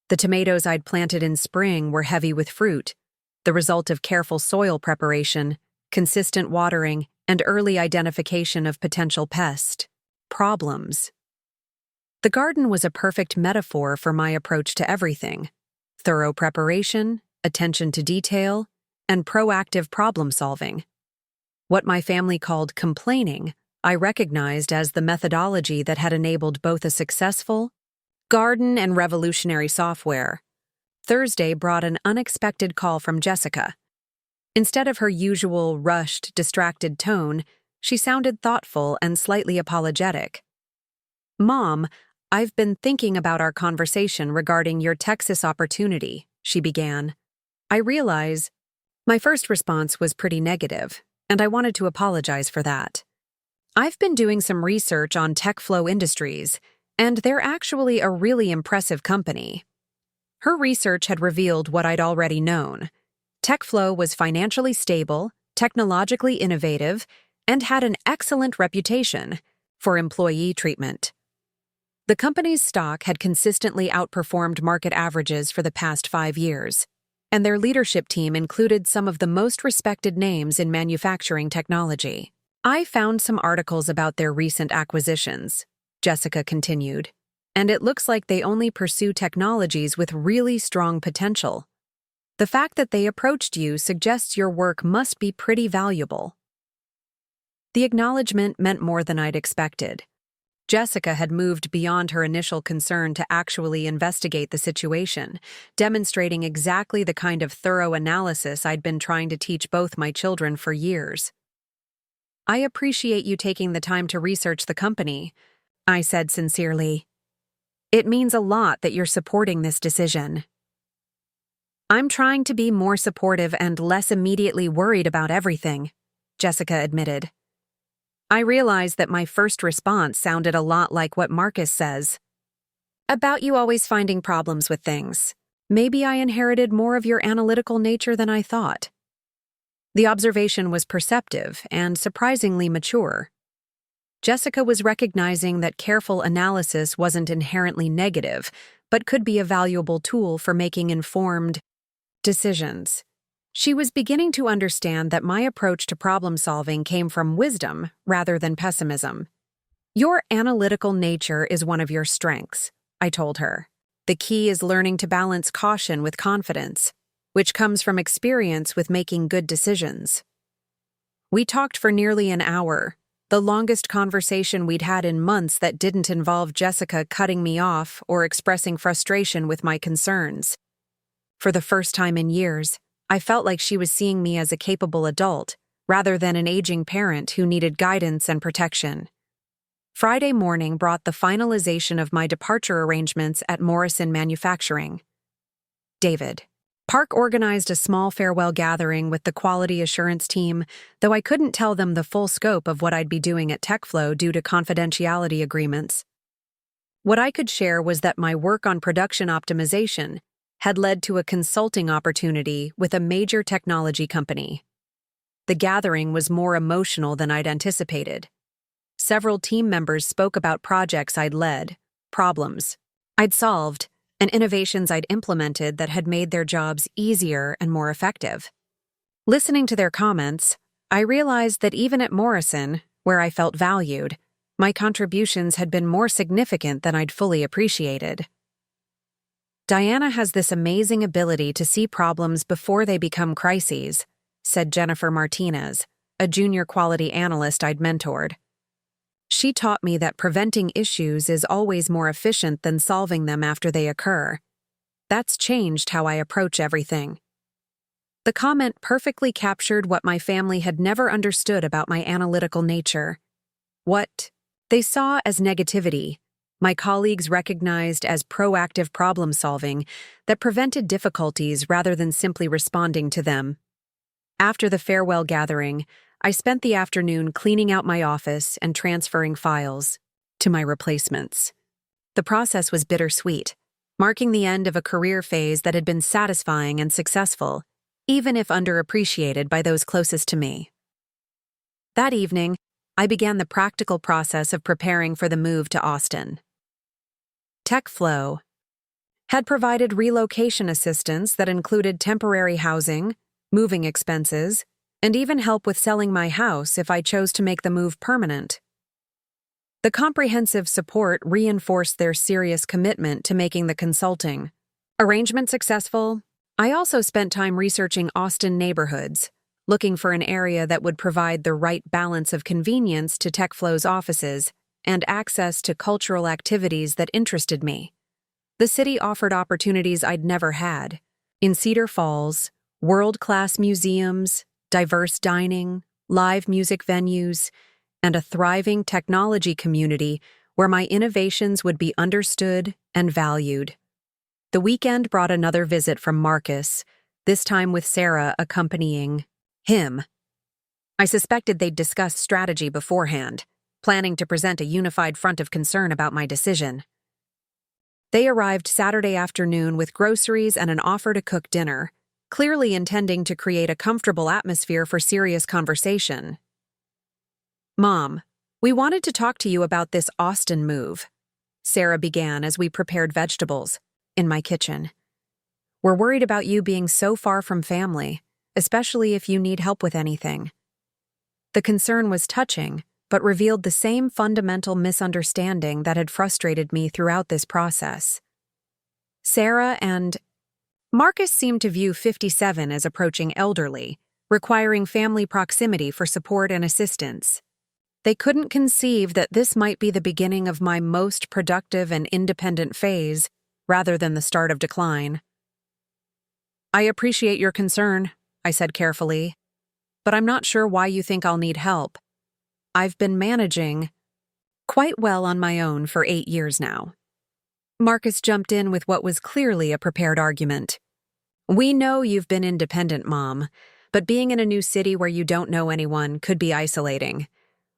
The tomatoes I'd planted in spring were heavy with fruit, the result of careful soil preparation, consistent watering, and early identification of potential pest problems. The garden was a perfect metaphor for my approach to everything: thorough preparation, attention to detail, and proactive problem-solving. What my family called complaining, I recognized as the methodology that had enabled both a successful garden and revolutionary software. Thursday brought an unexpected call from Jessica. Instead of her usual rushed, distracted tone, she sounded thoughtful and slightly apologetic. "Mom, I've been thinking about our conversation regarding your Texas opportunity," she began. "I realize my first response was pretty negative, and I wanted to apologize for that. I've been doing some research on TechFlow Industries, and they're actually a really impressive company." Her research had revealed what I'd already known. TechFlow was financially stable, technologically innovative, and had an excellent reputation for employee treatment. The company's stock had consistently outperformed market averages for the past 5 years, and their leadership team included some of the most respected names in manufacturing technology. "I found some articles about their recent acquisitions," Jessica continued, "and it looks like they only pursue technologies with really strong potential. The fact that they approached you suggests your work must be pretty valuable." The acknowledgement meant more than I'd expected. Jessica had moved beyond her initial concern to actually investigate the situation, demonstrating exactly the kind of thorough analysis I'd been trying to teach both my children for years. "I appreciate you taking the time to research the company," I said sincerely. "It means a lot that you're supporting this decision." "I'm trying to be more supportive and less immediately worried about everything," Jessica admitted. I realized that my first response sounded a lot like what Marcus says. "About you always finding problems with things. Maybe I inherited more of your analytical nature than I thought." The observation was perceptive and surprisingly mature. Jessica was recognizing that careful analysis wasn't inherently negative, but could be a valuable tool for making informed decisions. She was beginning to understand that my approach to problem-solving came from wisdom rather than pessimism. "Your analytical nature is one of your strengths," I told her. "The key is learning to balance caution with confidence, which comes from experience with making good decisions." We talked for nearly an hour, the longest conversation we'd had in months that didn't involve Jessica cutting me off or expressing frustration with my concerns. For the first time in years, I felt like she was seeing me as a capable adult, rather than an aging parent who needed guidance and protection. Friday morning brought the finalization of my departure arrangements at Morrison Manufacturing. David. Park organized a small farewell gathering with the quality assurance team, though I couldn't tell them the full scope of what I'd be doing at TechFlow due to confidentiality agreements. What I could share was that my work on production optimization had led to a consulting opportunity with a major technology company. The gathering was more emotional than I'd anticipated. Several team members spoke about projects I'd led, problems I'd solved, and innovations I'd implemented that had made their jobs easier and more effective. Listening to their comments, I realized that even at Morrison, where I felt valued, my contributions had been more significant than I'd fully appreciated. "Diana has this amazing ability to see problems before they become crises," said Jennifer Martinez, a junior quality analyst I'd mentored. "She taught me that preventing issues is always more efficient than solving them after they occur. That's changed how I approach everything." The comment perfectly captured what my family had never understood about my analytical nature. What they saw as negativity, my colleagues recognized as proactive problem-solving that prevented difficulties rather than simply responding to them. After the farewell gathering, I spent the afternoon cleaning out my office and transferring files to my replacements. The process was bittersweet, marking the end of a career phase that had been satisfying and successful, even if underappreciated by those closest to me. That evening, I began the practical process of preparing for the move to Austin. TechFlow had provided relocation assistance that included temporary housing, moving expenses, and even help with selling my house if I chose to make the move permanent. The comprehensive support reinforced their serious commitment to making the consulting arrangement successful. I also spent time researching Austin neighborhoods, looking for an area that would provide the right balance of convenience to TechFlow's offices and access to cultural activities that interested me. The city offered opportunities I'd never had. In Cedar Falls, world-class museums, diverse dining, live music venues, and a thriving technology community where my innovations would be understood and valued. The weekend brought another visit from Marcus, this time with Sarah accompanying him. I suspected they'd discussed strategy beforehand, planning to present a unified front of concern about my decision. They arrived Saturday afternoon with groceries and an offer to cook dinner, clearly intending to create a comfortable atmosphere for serious conversation. "Mom, we wanted to talk to you about this Austin move," Sarah began as we prepared vegetables in my kitchen. "We're worried about you being so far from family, especially if you need help with anything." The concern was touching, but revealed the same fundamental misunderstanding that had frustrated me throughout this process. Sarah and Marcus seemed to view 57 as approaching elderly, requiring family proximity for support and assistance. They couldn't conceive that this might be the beginning of my most productive and independent phase, rather than the start of decline. "I appreciate your concern," I said carefully, "but I'm not sure why you think I'll need help. I've been managing quite well on my own for 8 years now." Marcus jumped in with what was clearly a prepared argument. "We know you've been independent, Mom, but being in a new city where you don't know anyone could be isolating.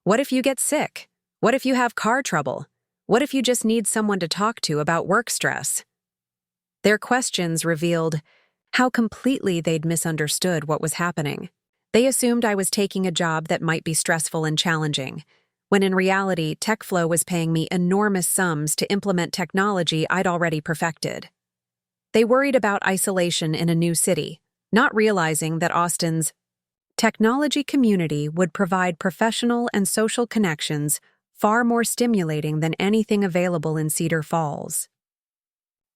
What if you get sick? What if you have car trouble? What if you just need someone to talk to about work stress?" Their questions revealed how completely they'd misunderstood what was happening. They assumed I was taking a job that might be stressful and challenging, when in reality, TechFlow was paying me enormous sums to implement technology I'd already perfected. They worried about isolation in a new city, not realizing that Austin's technology community would provide professional and social connections far more stimulating than anything available in Cedar Falls.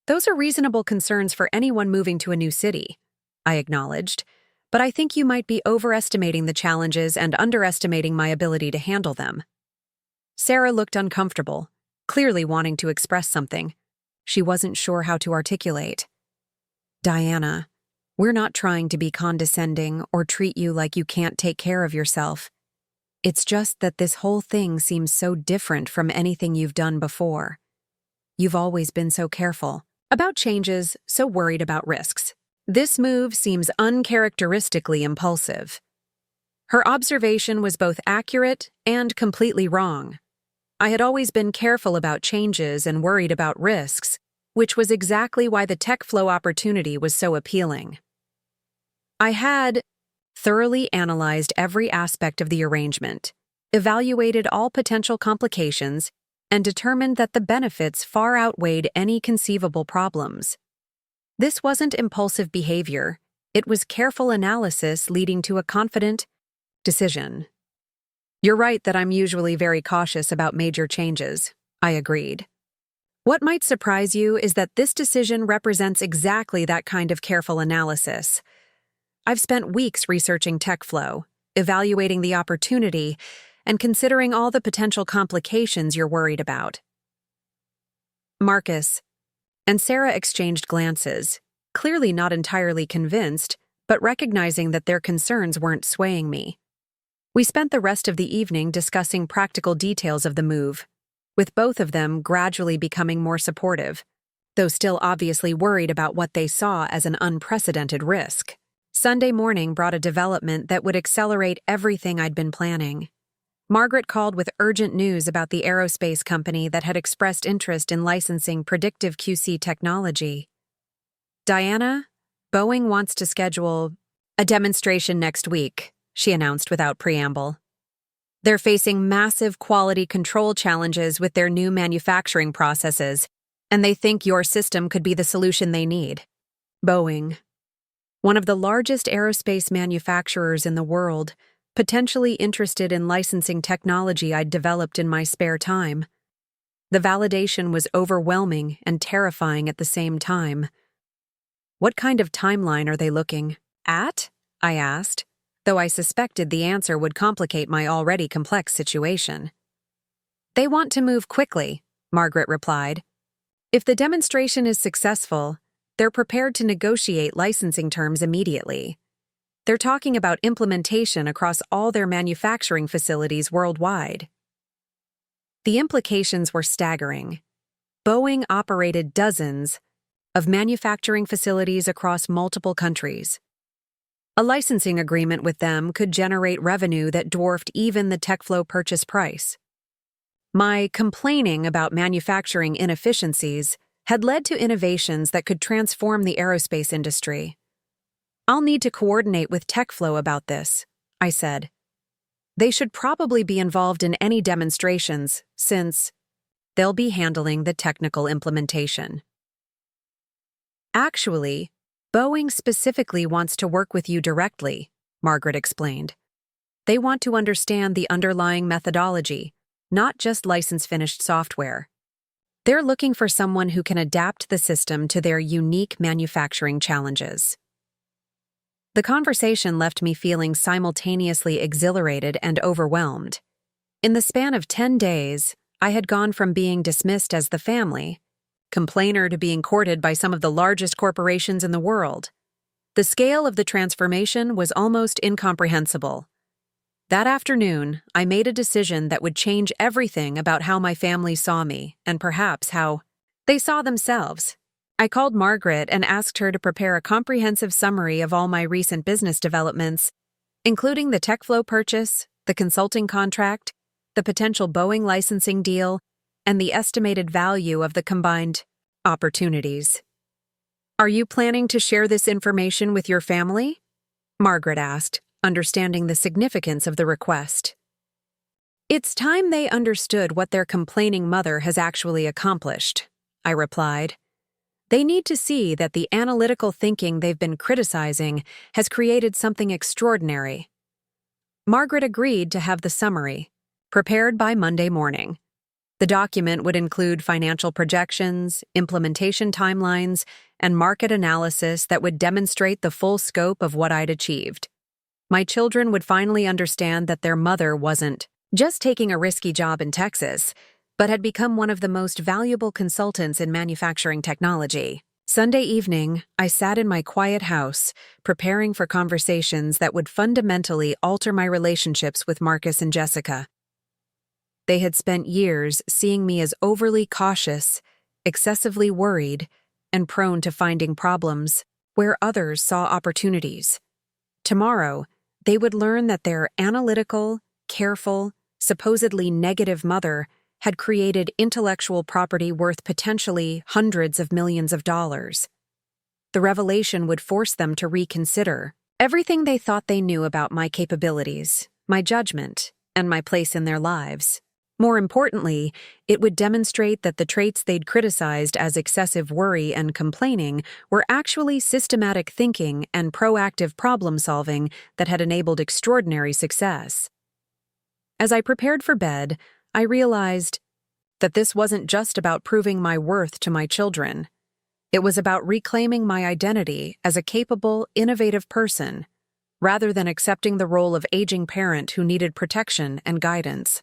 "Those are reasonable concerns for anyone moving to a new city," I acknowledged, "but I think you might be overestimating the challenges and underestimating my ability to handle them." Sarah looked uncomfortable, clearly wanting to express something. She wasn't sure how to articulate. "Diana, we're not trying to be condescending or treat you like you can't take care of yourself. It's just that this whole thing seems so different from anything you've done before. You've always been so careful about changes, so worried about risks. This move seems uncharacteristically impulsive." Her observation was both accurate and completely wrong. I had always been careful about changes and worried about risks, which was exactly why the TechFlow opportunity was so appealing. I had thoroughly analyzed every aspect of the arrangement, evaluated all potential complications, and determined that the benefits far outweighed any conceivable problems. This wasn't impulsive behavior, it was careful analysis leading to a confident decision. "You're right that I'm usually very cautious about major changes," I agreed. "What might surprise you is that this decision represents exactly that kind of careful analysis. I've spent weeks researching TechFlow, evaluating the opportunity, and considering all the potential complications you're worried about." Marcus and Sarah exchanged glances, clearly not entirely convinced, but recognizing that their concerns weren't swaying me. We spent the rest of the evening discussing practical details of the move, with both of them gradually becoming more supportive, though still obviously worried about what they saw as an unprecedented risk. Sunday morning brought a development that would accelerate everything I'd been planning. Margaret called with urgent news about the aerospace company that had expressed interest in licensing predictive QC technology. "Diana, Boeing wants to schedule a demonstration next week," she announced without preamble. "They're facing massive quality control challenges with their new manufacturing processes, and they think your system could be the solution they need." Boeing, one of the largest aerospace manufacturers in the world, potentially interested in licensing technology I'd developed in my spare time. The validation was overwhelming and terrifying at the same time. "What kind of timeline are they looking at?" I asked, though I suspected the answer would complicate my already complex situation. "They want to move quickly," Margaret replied. If the demonstration is successful, they're prepared to negotiate licensing terms immediately. They're talking about implementation across all their manufacturing facilities worldwide. The implications were staggering. Boeing operated dozens of manufacturing facilities across multiple countries. A licensing agreement with them could generate revenue that dwarfed even the TechFlow purchase price. My complaining about manufacturing inefficiencies had led to innovations that could transform the aerospace industry. "I'll need to coordinate with TechFlow about this," I said. "They should probably be involved in any demonstrations, since they'll be handling the technical implementation." "Actually, Boeing specifically wants to work with you directly," Margaret explained. "They want to understand the underlying methodology, not just license-finished software. They're looking for someone who can adapt the system to their unique manufacturing challenges." The conversation left me feeling simultaneously exhilarated and overwhelmed. In the span of 10 days, I had gone from being dismissed as the family complainer to being courted by some of the largest corporations in the world. The scale of the transformation was almost incomprehensible. That afternoon, I made a decision that would change everything about how my family saw me, and perhaps how they saw themselves. I called Margaret and asked her to prepare a comprehensive summary of all my recent business developments, including the TechFlow purchase, the consulting contract, the potential Boeing licensing deal, and the estimated value of the combined opportunities. "Are you planning to share this information with your family?" Margaret asked, understanding the significance of the request. "It's time they understood what their complaining mother has actually accomplished," I replied. "They need to see that the analytical thinking they've been criticizing has created something extraordinary." Margaret agreed to have the summary prepared by Monday morning. The document would include financial projections, implementation timelines, and market analysis that would demonstrate the full scope of what I'd achieved. My children would finally understand that their mother wasn't just taking a risky job in Texas, but had become one of the most valuable consultants in manufacturing technology. Sunday evening, I sat in my quiet house, preparing for conversations that would fundamentally alter my relationships with Marcus and Jessica. They had spent years seeing me as overly cautious, excessively worried, and prone to finding problems where others saw opportunities. Tomorrow, they would learn that their analytical, careful, supposedly negative mother had created intellectual property worth potentially hundreds of millions of dollars. The revelation would force them to reconsider everything they thought they knew about my capabilities, my judgment, and my place in their lives. More importantly, it would demonstrate that the traits they'd criticized as excessive worry and complaining were actually systematic thinking and proactive problem-solving that had enabled extraordinary success. As I prepared for bed, I realized that this wasn't just about proving my worth to my children. It was about reclaiming my identity as a capable, innovative person, rather than accepting the role of aging parent who needed protection and guidance.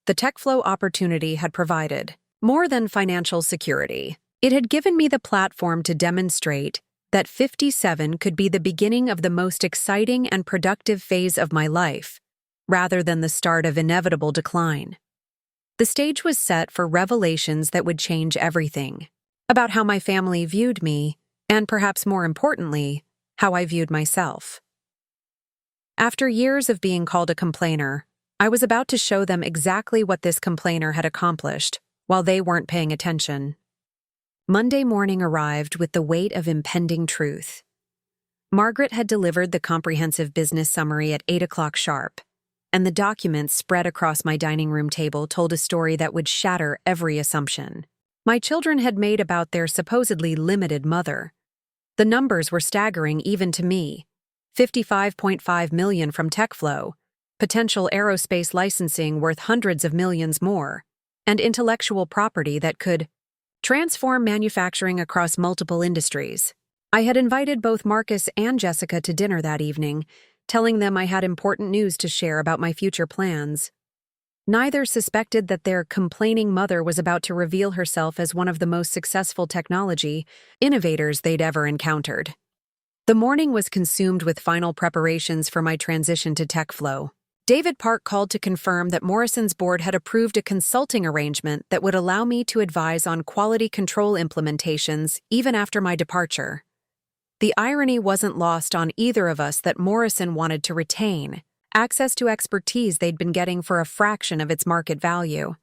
The TechFlow opportunity had provided more than financial security. It had given me the platform to demonstrate that 57 could be the beginning of the most exciting and productive phase of my life, rather than the start of inevitable decline. The stage was set for revelations that would change everything, about how my family viewed me, and perhaps more importantly, how I viewed myself. After years of being called a complainer, I was about to show them exactly what this complainer had accomplished, while they weren't paying attention. Monday morning arrived with the weight of impending truth. Margaret had delivered the comprehensive business summary at 8 o'clock sharp, and the documents spread across my dining room table told a story that would shatter every assumption my children had made about their supposedly limited mother. The numbers were staggering even to me. $55.5 million from TechFlow, potential aerospace licensing worth hundreds of millions more, and intellectual property that could transform manufacturing across multiple industries. I had invited both Marcus and Jessica to dinner that evening, telling them I had important news to share about my future plans. Neither suspected that their complaining mother was about to reveal herself as one of the most successful technology innovators they'd ever encountered. The morning was consumed with final preparations for my transition to TechFlow. David Park called to confirm that Morrison's board had approved a consulting arrangement that would allow me to advise on quality control implementations even after my departure. The irony wasn't lost on either of us that Morrison wanted to retain access to expertise they'd been getting for a fraction of its market value.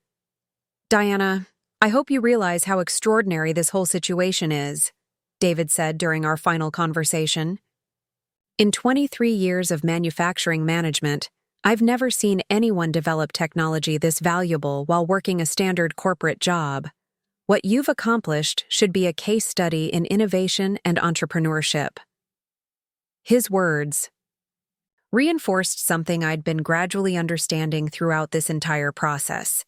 "Diana, I hope you realize how extraordinary this whole situation is," David said during our final conversation. "In 23 years of manufacturing management, I've never seen anyone develop technology this valuable while working a standard corporate job. What you've accomplished should be a case study in innovation and entrepreneurship." His words reinforced something I'd been gradually understanding throughout this entire process.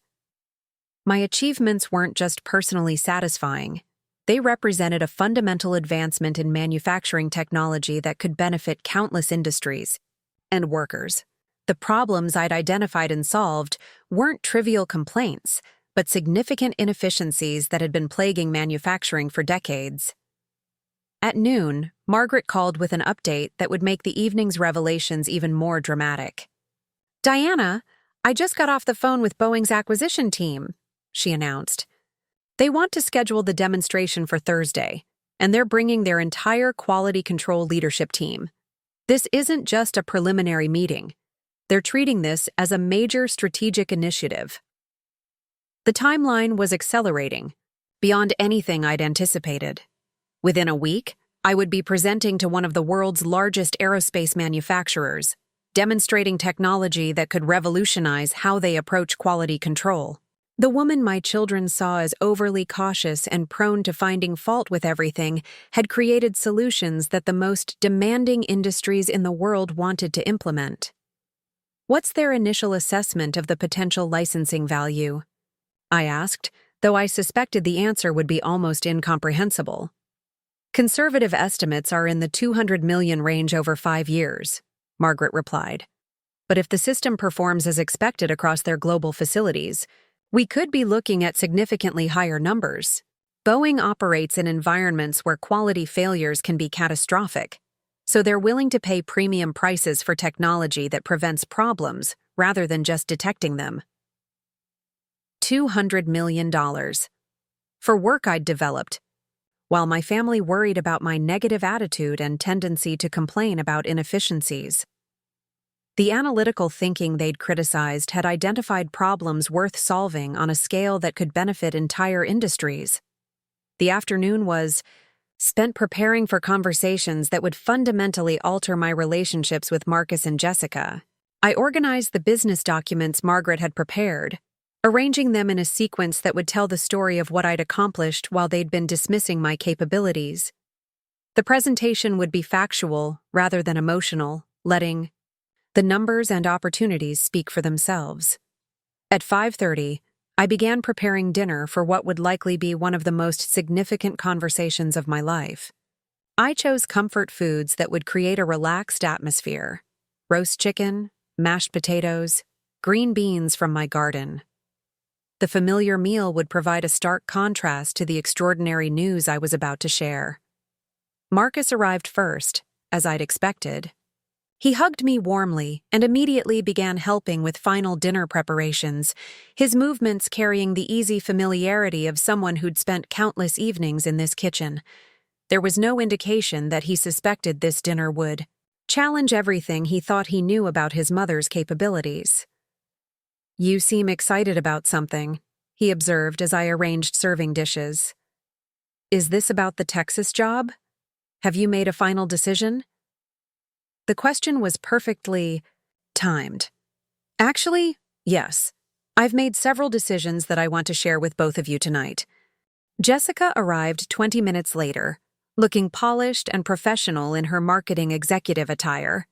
My achievements weren't just personally satisfying. They represented a fundamental advancement in manufacturing technology that could benefit countless industries and workers. The problems I'd identified and solved weren't trivial complaints, but significant inefficiencies that had been plaguing manufacturing for decades. At noon, Margaret called with an update that would make the evening's revelations even more dramatic. "Diana, I just got off the phone with Boeing's acquisition team," she announced. "They want to schedule the demonstration for Thursday, and they're bringing their entire quality control leadership team. This isn't just a preliminary meeting. They're treating this as a major strategic initiative." The timeline was accelerating, beyond anything I'd anticipated. Within a week, I would be presenting to one of the world's largest aerospace manufacturers, demonstrating technology that could revolutionize how they approach quality control. The woman my children saw as overly cautious and prone to finding fault with everything had created solutions that the most demanding industries in the world wanted to implement. "What's their initial assessment of the potential licensing value?" I asked, though I suspected the answer would be almost incomprehensible. "Conservative estimates are in the 200 million range over 5 years," Margaret replied. "But if the system performs as expected across their global facilities, we could be looking at significantly higher numbers. Boeing operates in environments where quality failures can be catastrophic, so they're willing to pay premium prices for technology that prevents problems rather than just detecting them." $200 million. For work I'd developed, while my family worried about my negative attitude and tendency to complain about inefficiencies. The analytical thinking they'd criticized had identified problems worth solving on a scale that could benefit entire industries. The afternoon was spent preparing for conversations that would fundamentally alter my relationships with Marcus and Jessica. I organized the business documents Margaret had prepared, arranging them in a sequence that would tell the story of what I'd accomplished while they'd been dismissing my capabilities. The presentation would be factual rather than emotional, letting the numbers and opportunities speak for themselves. At 5:30, I began preparing dinner for what would likely be one of the most significant conversations of my life. I chose comfort foods that would create a relaxed atmosphere: roast chicken, mashed potatoes, green beans from my garden. The familiar meal would provide a stark contrast to the extraordinary news I was about to share. Marcus arrived first, as I'd expected. He hugged me warmly and immediately began helping with final dinner preparations, his movements carrying the easy familiarity of someone who'd spent countless evenings in this kitchen. There was no indication that he suspected this dinner would challenge everything he thought he knew about his mother's capabilities. "You seem excited about something," he observed as I arranged serving dishes. "Is this about the Texas job? Have you made a final decision?" The question was perfectly timed. "Actually, yes. I've made several decisions that I want to share with both of you tonight." Jessica arrived 20 minutes later, looking polished and professional in her marketing executive attire.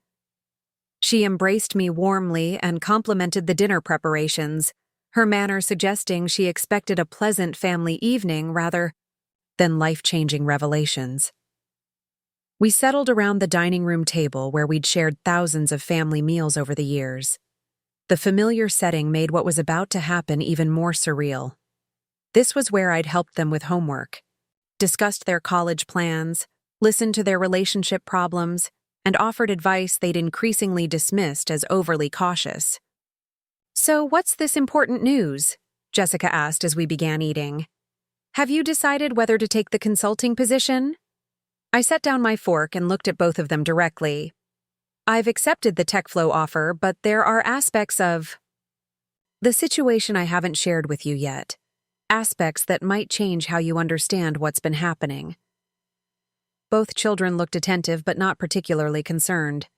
She embraced me warmly and complimented the dinner preparations, her manner suggesting she expected a pleasant family evening rather than life-changing revelations. We settled around the dining room table where we'd shared thousands of family meals over the years. The familiar setting made what was about to happen even more surreal. This was where I'd helped them with homework, discussed their college plans, listened to their relationship problems, and offered advice they'd increasingly dismissed as overly cautious. "So what's this important news?" Jessica asked as we began eating. "Have you decided whether to take the consulting position?" I set down my fork and looked at both of them directly. "I've accepted the TechFlow offer, but there are aspects of the situation I haven't shared with you yet. Aspects that might change how you understand what's been happening." Both children looked attentive but not particularly concerned.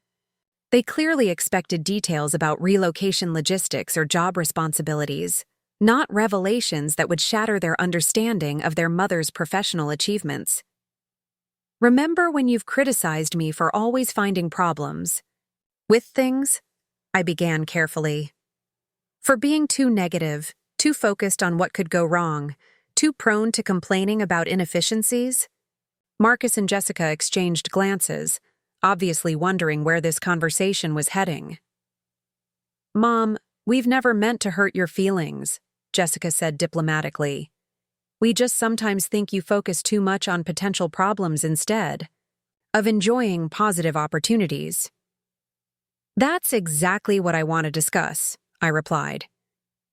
They clearly expected details about relocation logistics or job responsibilities, not revelations that would shatter their understanding of their mother's professional achievements. "Remember when you've criticized me for always finding problems with things?" I began carefully. "For being too negative, too focused on what could go wrong, too prone to complaining about inefficiencies?" Marcus and Jessica exchanged glances, obviously wondering where this conversation was heading. "Mom, we've never meant to hurt your feelings," Jessica said diplomatically. "We just sometimes think you focus too much on potential problems instead of enjoying positive opportunities." "That's exactly what I want to discuss," I replied.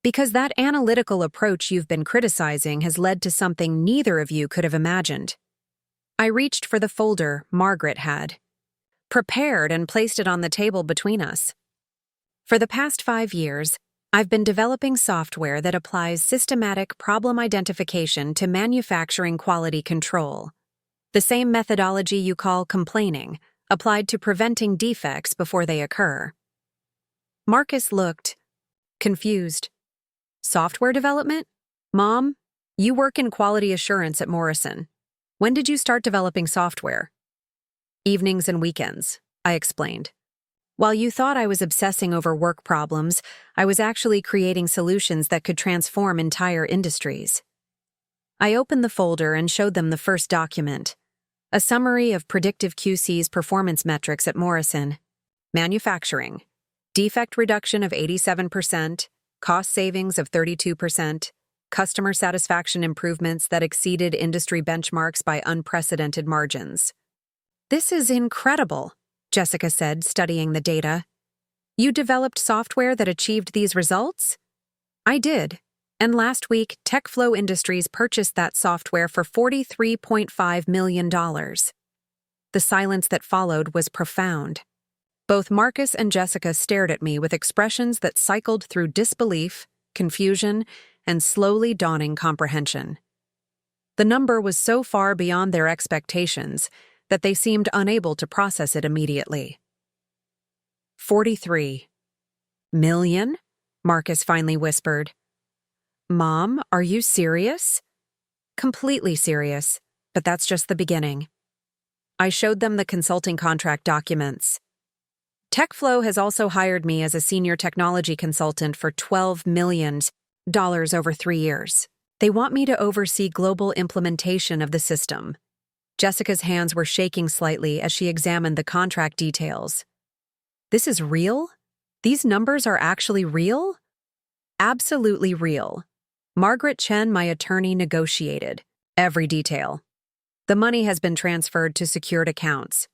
"Because that analytical approach you've been criticizing has led to something neither of you could have imagined." I reached for the folder Margaret had prepared and placed it on the table between us. "For the past 5 years, I've been developing software that applies systematic problem identification to manufacturing quality control. The same methodology you call complaining, applied to preventing defects before they occur." Marcus looked confused. "Software development? Mom, you work in quality assurance at Morrison. When did you start developing software?" "Evenings and weekends," I explained. "While you thought I was obsessing over work problems, I was actually creating solutions that could transform entire industries." I opened the folder and showed them the first document, a summary of predictive QC's performance metrics at Morrison. Manufacturing: defect reduction of 87%, cost savings of 32%, customer satisfaction improvements that exceeded industry benchmarks by unprecedented margins. "This is incredible," Jessica said, studying the data. "You developed software that achieved these results?" "I did, and last week, TechFlow Industries purchased that software for $43.5 million. The silence that followed was profound. Both Marcus and Jessica stared at me with expressions that cycled through disbelief, confusion, and slowly dawning comprehension. The number was so far beyond their expectations that they seemed unable to process it immediately. "43 million?" Marcus finally whispered. "Mom, are you serious?" "Completely serious, but that's just the beginning." I showed them the consulting contract documents. "TechFlow has also hired me as a senior technology consultant for $12 million over 3 years. They want me to oversee global implementation of the system." Jessica's hands were shaking slightly as she examined the contract details. "This is real? These numbers are actually real?" "Absolutely real. Margaret Chen, my attorney, negotiated every detail. The money has been transferred to secured accounts.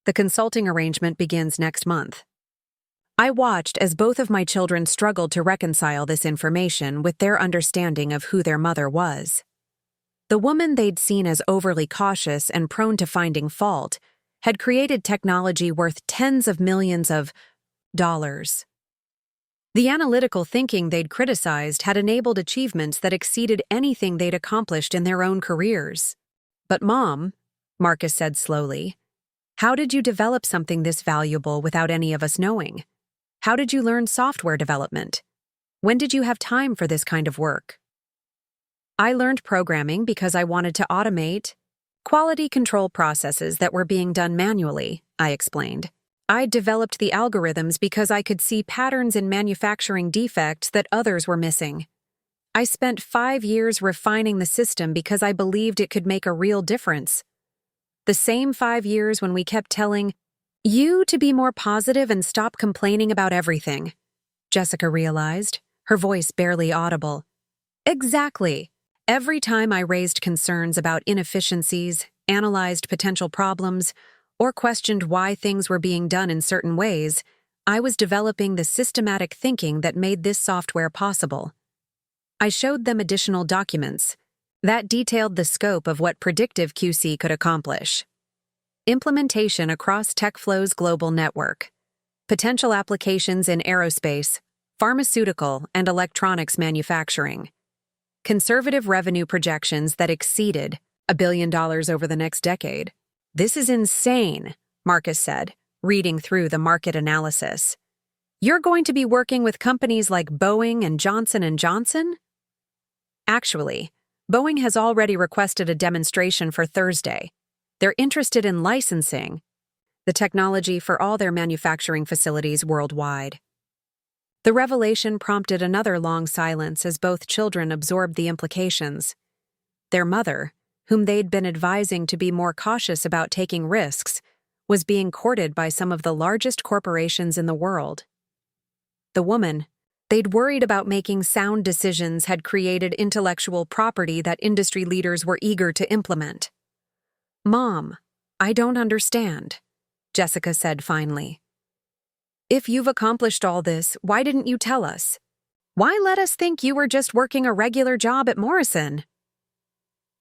The consulting arrangement begins next month." I watched as both of my children struggled to reconcile this information with their understanding of who their mother was. The woman they'd seen as overly cautious and prone to finding fault had created technology worth tens of millions of dollars. The analytical thinking they'd criticized had enabled achievements that exceeded anything they'd accomplished in their own careers. "But Mom," Marcus said slowly, "how did you develop something this valuable without any of us knowing? How did you learn software development? When did you have time for this kind of work?" "I learned programming because I wanted to automate quality control processes that were being done manually," I explained. "I developed the algorithms because I could see patterns in manufacturing defects that others were missing. I spent 5 years refining the system because I believed it could make a real difference. The same 5 years when we kept telling you to be more positive and stop complaining about everything." Jessica realized, her voice barely audible. Exactly. Every time I raised concerns about inefficiencies, analyzed potential problems, or questioned why things were being done in certain ways, I was developing the systematic thinking that made this software possible. I showed them additional documents that detailed the scope of what predictive QC could accomplish. Implementation across TechFlow's global network. Potential applications in aerospace, pharmaceutical, and electronics manufacturing. Conservative revenue projections that exceeded $1 billion over the next decade. This is insane, Marcus said, reading through the market analysis. You're going to be working with companies like Boeing and Johnson & Johnson? Actually, Boeing has already requested a demonstration for Thursday. They're interested in licensing the technology for all their manufacturing facilities worldwide. The revelation prompted another long silence as both children absorbed the implications. Their mother, whom they'd been advising to be more cautious about taking risks, was being courted by some of the largest corporations in the world. The woman they'd worried about making sound decisions had created intellectual property that industry leaders were eager to implement. "Mom, I don't understand," Jessica said finally. "If you've accomplished all this, why didn't you tell us? Why let us think you were just working a regular job at Morrison?"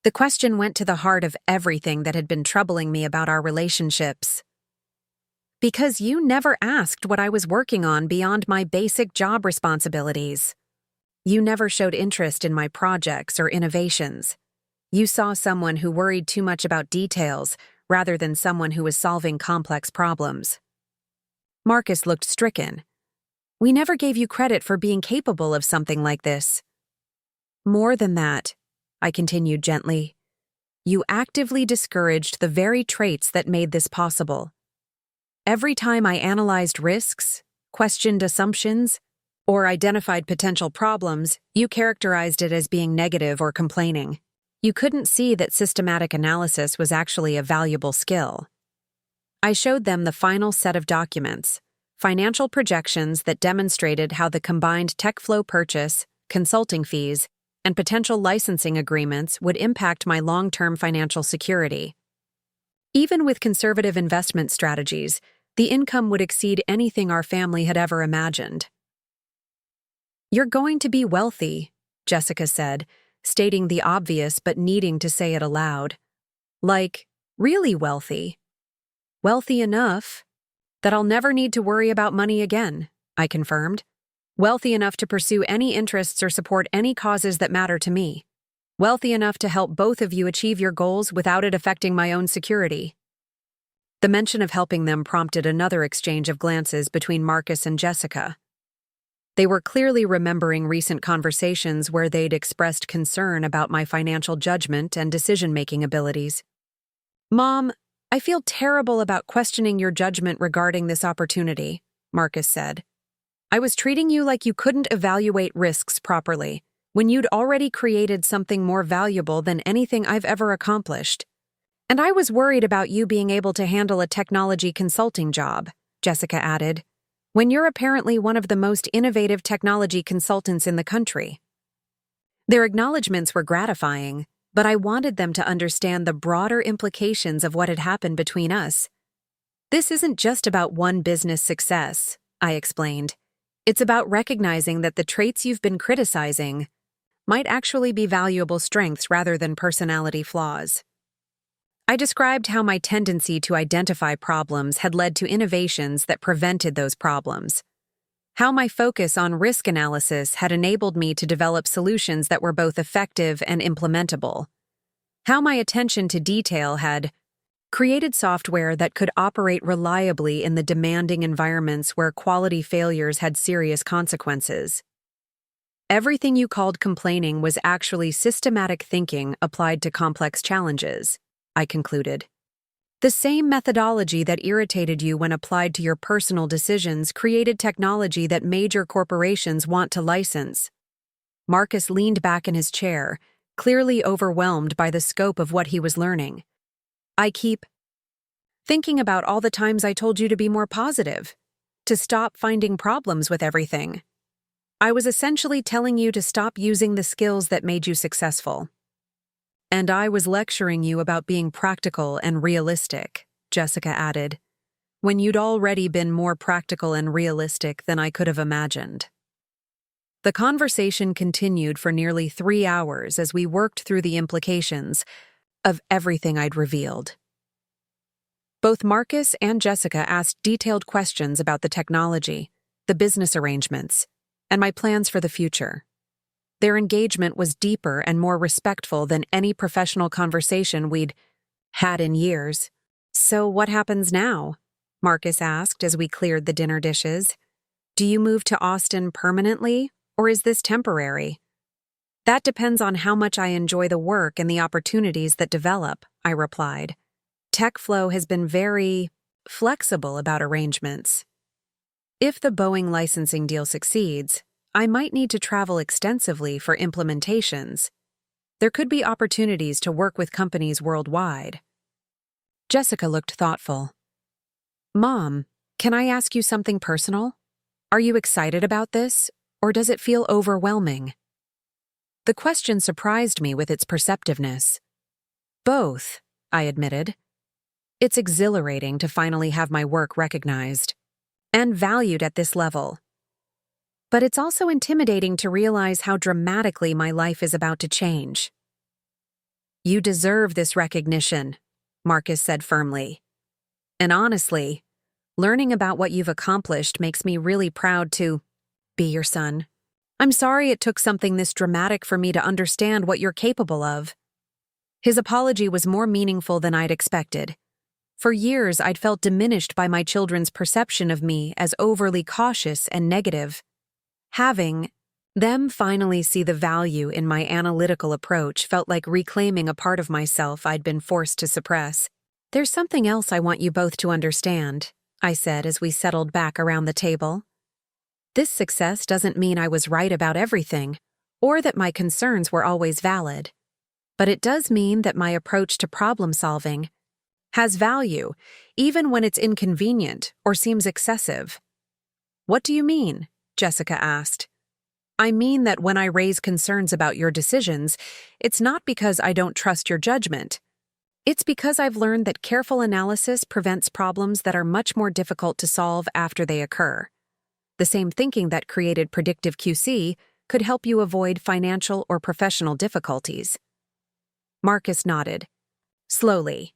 The question went to the heart of everything that had been troubling me about our relationships. "Because you never asked what I was working on beyond my basic job responsibilities. You never showed interest in my projects or innovations. You saw someone who worried too much about details rather than someone who was solving complex problems." Marcus looked stricken. "We never gave you credit for being capable of something like this." "More than that," I continued gently. "You actively discouraged the very traits that made this possible. Every time I analyzed risks, questioned assumptions, or identified potential problems, you characterized it as being negative or complaining. You couldn't see that systematic analysis was actually a valuable skill." I showed them the final set of documents, financial projections that demonstrated how the combined TechFlow purchase, consulting fees, and potential licensing agreements would impact my long-term financial security. Even with conservative investment strategies, the income would exceed anything our family had ever imagined. "You're going to be wealthy," Jessica said, stating the obvious but needing to say it aloud. "Like, really wealthy. Wealthy enough that I'll never need to worry about money again," I confirmed. "Wealthy enough to pursue any interests or support any causes that matter to me. Wealthy enough to help both of you achieve your goals without it affecting my own security." The mention of helping them prompted another exchange of glances between Marcus and Jessica. They were clearly remembering recent conversations where they'd expressed concern about my financial judgment and decision-making abilities. "Mom, I feel terrible about questioning your judgment regarding this opportunity," Marcus said. "I was treating you like you couldn't evaluate risks properly, when you'd already created something more valuable than anything I've ever accomplished. And I was worried about you being able to handle a technology consulting job," Jessica added, "when you're apparently one of the most innovative technology consultants in the country." Their acknowledgments were gratifying, but I wanted them to understand the broader implications of what had happened between us. "This isn't just about one business success," I explained. "It's about recognizing that the traits you've been criticizing might actually be valuable strengths rather than personality flaws." I described how my tendency to identify problems had led to innovations that prevented those problems. How my focus on risk analysis had enabled me to develop solutions that were both effective and implementable. How my attention to detail had created software that could operate reliably in the demanding environments where quality failures had serious consequences. Everything you called complaining was actually systematic thinking applied to complex challenges, I concluded. The same methodology that irritated you when applied to your personal decisions created technology that major corporations want to license. Marcus leaned back in his chair, clearly overwhelmed by the scope of what he was learning. "I keep thinking about all the times I told you to be more positive, to stop finding problems with everything," I was essentially telling you to stop using the skills that made you successful. And I was lecturing you about being practical and realistic, Jessica added, when you'd already been more practical and realistic than I could have imagined. The conversation continued for nearly 3 hours as we worked through the implications of everything I'd revealed. Both Marcus and Jessica asked detailed questions about the technology, the business arrangements, and my plans for the future. Their engagement was deeper and more respectful than any professional conversation we'd had in years. "So what happens now?" Marcus asked as we cleared the dinner dishes. "Do you move to Austin permanently, or is this temporary?" "That depends on how much I enjoy the work and the opportunities that develop," I replied. TechFlow has been very flexible about arrangements. If the Boeing licensing deal succeeds, I might need to travel extensively for implementations. There could be opportunities to work with companies worldwide. Jessica looked thoughtful. "Mom, can I ask you something personal? Are you excited about this, or does it feel overwhelming?" The question surprised me with its perceptiveness. "Both," I admitted. It's exhilarating to finally have my work recognized and valued at this level. But it's also intimidating to realize how dramatically my life is about to change. "You deserve this recognition," Marcus said firmly. "And honestly, learning about what you've accomplished makes me really proud to be your son. I'm sorry it took something this dramatic for me to understand what you're capable of." His apology was more meaningful than I'd expected. For years, I'd felt diminished by my children's perception of me as overly cautious and negative. Having them finally see the value in my analytical approach felt like reclaiming a part of myself I'd been forced to suppress. "There's something else I want you both to understand," I said as we settled back around the table. "This success doesn't mean I was right about everything, or that my concerns were always valid. But it does mean that my approach to problem-solving has value, even when it's inconvenient or seems excessive." "What do you mean?" Jessica asked. "I mean that when I raise concerns about your decisions, it's not because I don't trust your judgment. It's because I've learned that careful analysis prevents problems that are much more difficult to solve after they occur. The same thinking that created predictive QC could help you avoid financial or professional difficulties." Marcus nodded. Slowly.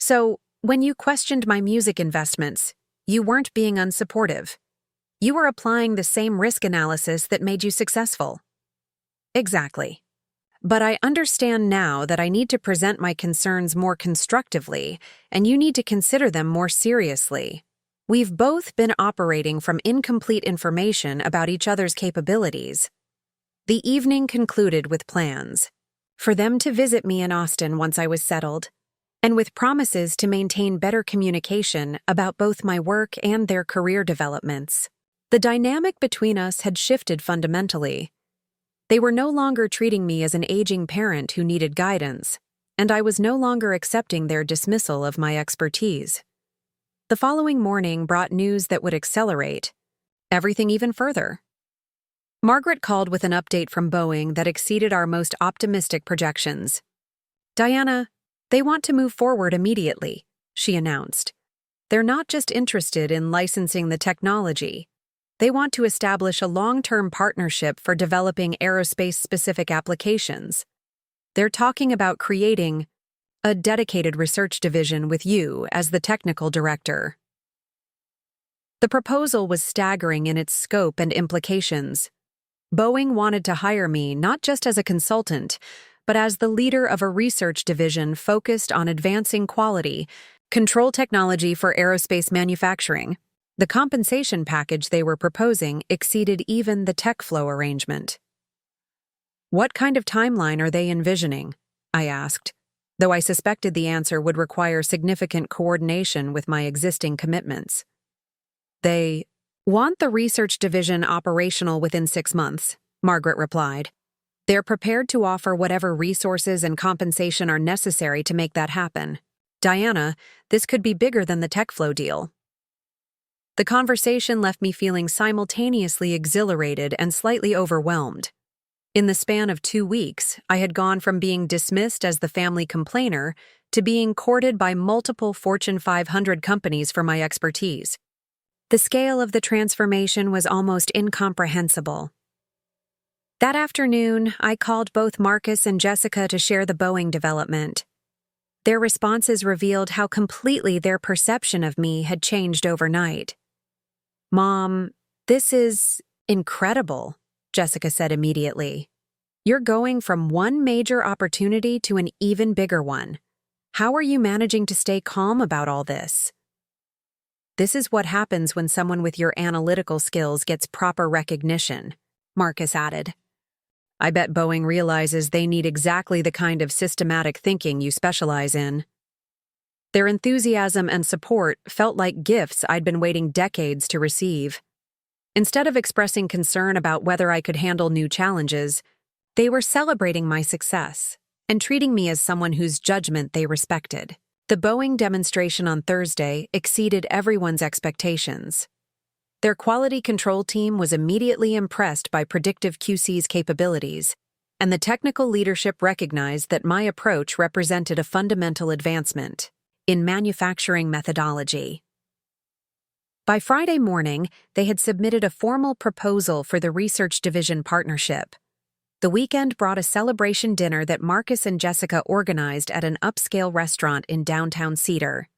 "So, when you questioned my music investments, you weren't being unsupportive. You were applying the same risk analysis that made you successful." "Exactly. But I understand now that I need to present my concerns more constructively, and you need to consider them more seriously. We've both been operating from incomplete information about each other's capabilities." The evening concluded with plans for them to visit me in Austin once I was settled, and with promises to maintain better communication about both my work and their career developments. The dynamic between us had shifted fundamentally. They were no longer treating me as an aging parent who needed guidance, and I was no longer accepting their dismissal of my expertise. The following morning brought news that would accelerate everything even further. Margaret called with an update from Boeing that exceeded our most optimistic projections. "Diana, they want to move forward immediately," she announced. "They're not just interested in licensing the technology. They want to establish a long-term partnership for developing aerospace-specific applications. They're talking about creating a dedicated research division with you as the technical director." The proposal was staggering in its scope and implications. Boeing wanted to hire me not just as a consultant, but as the leader of a research division focused on advancing quality control technology for aerospace manufacturing. The compensation package they were proposing exceeded even the TechFlow arrangement. "What kind of timeline are they envisioning?" I asked, though I suspected the answer would require significant coordination with my existing commitments. "They want the research division operational within 6 months," Margaret replied. "They're prepared to offer whatever resources and compensation are necessary to make that happen. Diana, this could be bigger than the TechFlow deal." The conversation left me feeling simultaneously exhilarated and slightly overwhelmed. In the span of 2 weeks, I had gone from being dismissed as the family complainer to being courted by multiple Fortune 500 companies for my expertise. The scale of the transformation was almost incomprehensible. That afternoon, I called both Marcus and Jessica to share the Boeing development. Their responses revealed how completely their perception of me had changed overnight. "Mom, this is incredible," Jessica said immediately. "You're going from one major opportunity to an even bigger one. How are you managing to stay calm about all this?" "This is what happens when someone with your analytical skills gets proper recognition," Marcus added. "I bet Boeing realizes they need exactly the kind of systematic thinking you specialize in." Their enthusiasm and support felt like gifts I'd been waiting decades to receive. Instead of expressing concern about whether I could handle new challenges, they were celebrating my success and treating me as someone whose judgment they respected. The Boeing demonstration on Thursday exceeded everyone's expectations. Their quality control team was immediately impressed by predictive QC's capabilities, and the technical leadership recognized that my approach represented a fundamental advancement in manufacturing methodology. By Friday morning, they had submitted a formal proposal for the Research Division partnership. The weekend brought a celebration dinner that Marcus and Jessica organized at an upscale restaurant in downtown Cedar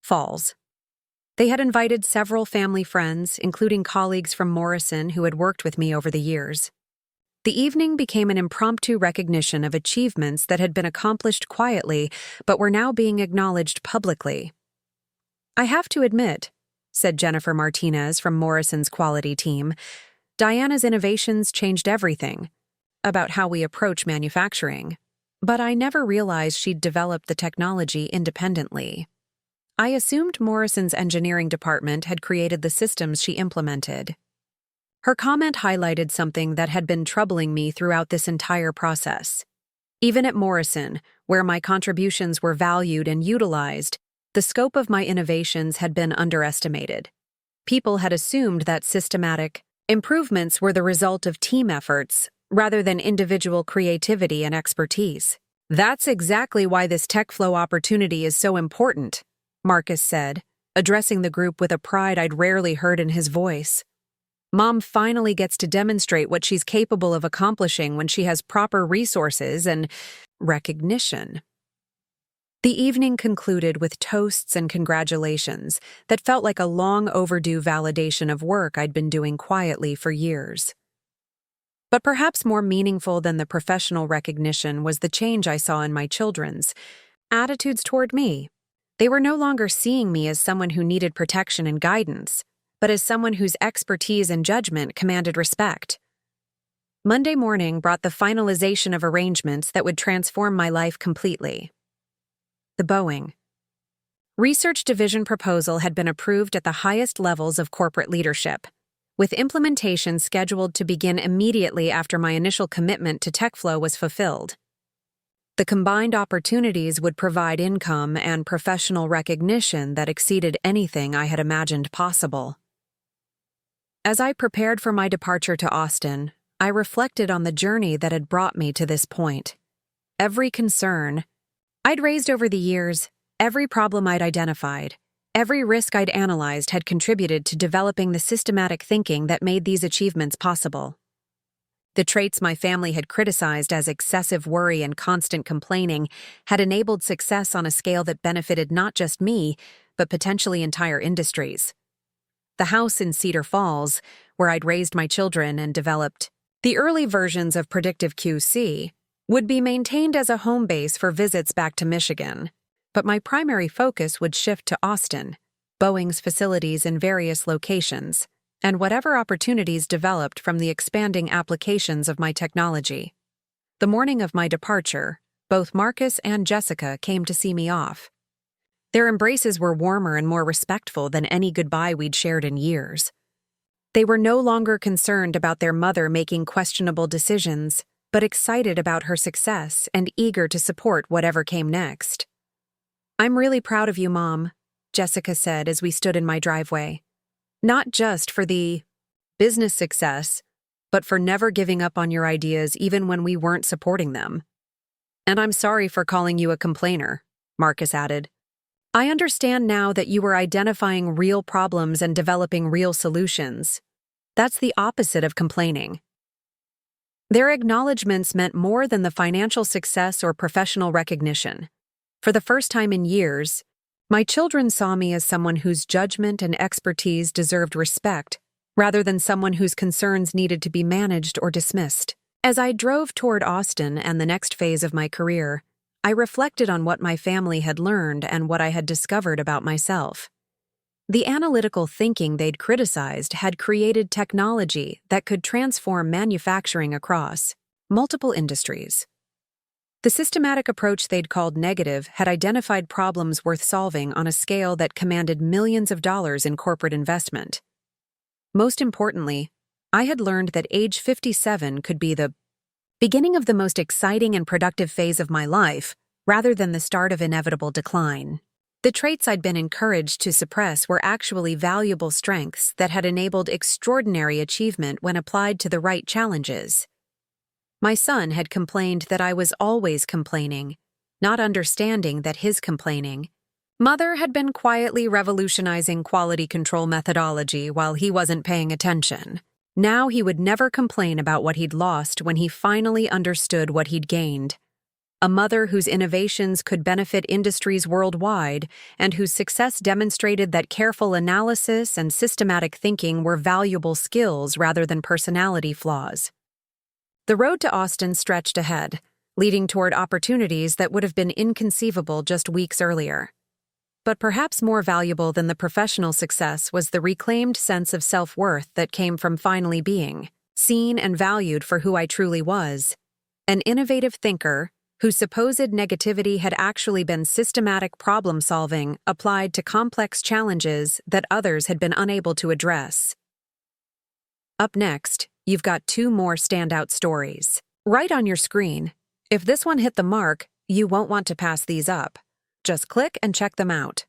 Falls. They had invited several family friends, including colleagues from Morrison who had worked with me over the years. The evening became an impromptu recognition of achievements that had been accomplished quietly but were now being acknowledged publicly. "I have to admit," said Jennifer Martinez from Morrison's quality team, "Diana's innovations changed everything about how we approach manufacturing, but I never realized she'd developed the technology independently. I assumed Morrison's engineering department had created the systems she implemented." Her comment highlighted something that had been troubling me throughout this entire process. Even at Morrison, where my contributions were valued and utilized, the scope of my innovations had been underestimated. People had assumed that systematic improvements were the result of team efforts rather than individual creativity and expertise. "That's exactly why this TechFlow opportunity is so important," Marcus said, addressing the group with a pride I'd rarely heard in his voice. "Mom finally gets to demonstrate what she's capable of accomplishing when she has proper resources and recognition." The evening concluded with toasts and congratulations that felt like a long overdue validation of work I'd been doing quietly for years. But perhaps more meaningful than the professional recognition was the change I saw in my children's attitudes toward me. They were no longer seeing me as someone who needed protection and guidance, but as someone whose expertise and judgment commanded respect. Monday morning brought the finalization of arrangements that would transform my life completely. The Boeing Research Division proposal had been approved at the highest levels of corporate leadership, with implementation scheduled to begin immediately after my initial commitment to TechFlow was fulfilled. The combined opportunities would provide income and professional recognition that exceeded anything I had imagined possible. As I prepared for my departure to Austin, I reflected on the journey that had brought me to this point. Every concern I'd raised over the years, every problem I'd identified, every risk I'd analyzed had contributed to developing the systematic thinking that made these achievements possible. The traits my family had criticized as excessive worry and constant complaining had enabled success on a scale that benefited not just me, but potentially entire industries. The house in Cedar Falls, where I'd raised my children and developed the early versions of predictive QC, would be maintained as a home base for visits back to Michigan, but my primary focus would shift to Austin, Boeing's facilities in various locations, and whatever opportunities developed from the expanding applications of my technology. The morning of my departure, both Marcus and Jessica came to see me off. Their embraces were warmer and more respectful than any goodbye we'd shared in years. They were no longer concerned about their mother making questionable decisions, but excited about her success and eager to support whatever came next. "I'm really proud of you, Mom," Jessica said as we stood in my driveway. Not just for the business success, but for never giving up on your ideas even when we weren't supporting them. And I'm sorry for calling you a complainer, Marcus added. I understand now that you were identifying real problems and developing real solutions. That's the opposite of complaining. Their acknowledgments meant more than the financial success or professional recognition. For the first time in years, my children saw me as someone whose judgment and expertise deserved respect, rather than someone whose concerns needed to be managed or dismissed. As I drove toward Austin and the next phase of my career, I reflected on what my family had learned and what I had discovered about myself. The analytical thinking they'd criticized had created technology that could transform manufacturing across multiple industries. The systematic approach they'd called negative had identified problems worth solving on a scale that commanded millions of dollars in corporate investment. Most importantly, I had learned that age 57 could be the beginning of the most exciting and productive phase of my life, rather than the start of inevitable decline. The traits I'd been encouraged to suppress were actually valuable strengths that had enabled extraordinary achievement when applied to the right challenges. My son had complained that I was always complaining, not understanding that his complaining. Mother had been quietly revolutionizing quality control methodology while he wasn't paying attention. Now he would never complain about what he'd lost when he finally understood what he'd gained. A mother whose innovations could benefit industries worldwide and whose success demonstrated that careful analysis and systematic thinking were valuable skills rather than personality flaws. The road to Austin stretched ahead, leading toward opportunities that would have been inconceivable just weeks earlier. But perhaps more valuable than the professional success was the reclaimed sense of self-worth that came from finally being seen and valued for who I truly was, an innovative thinker whose supposed negativity had actually been systematic problem-solving applied to complex challenges that others had been unable to address. Up next, you've got two more standout stories. Right on your screen. If this one hit the mark, you won't want to pass these up. Just click and check them out.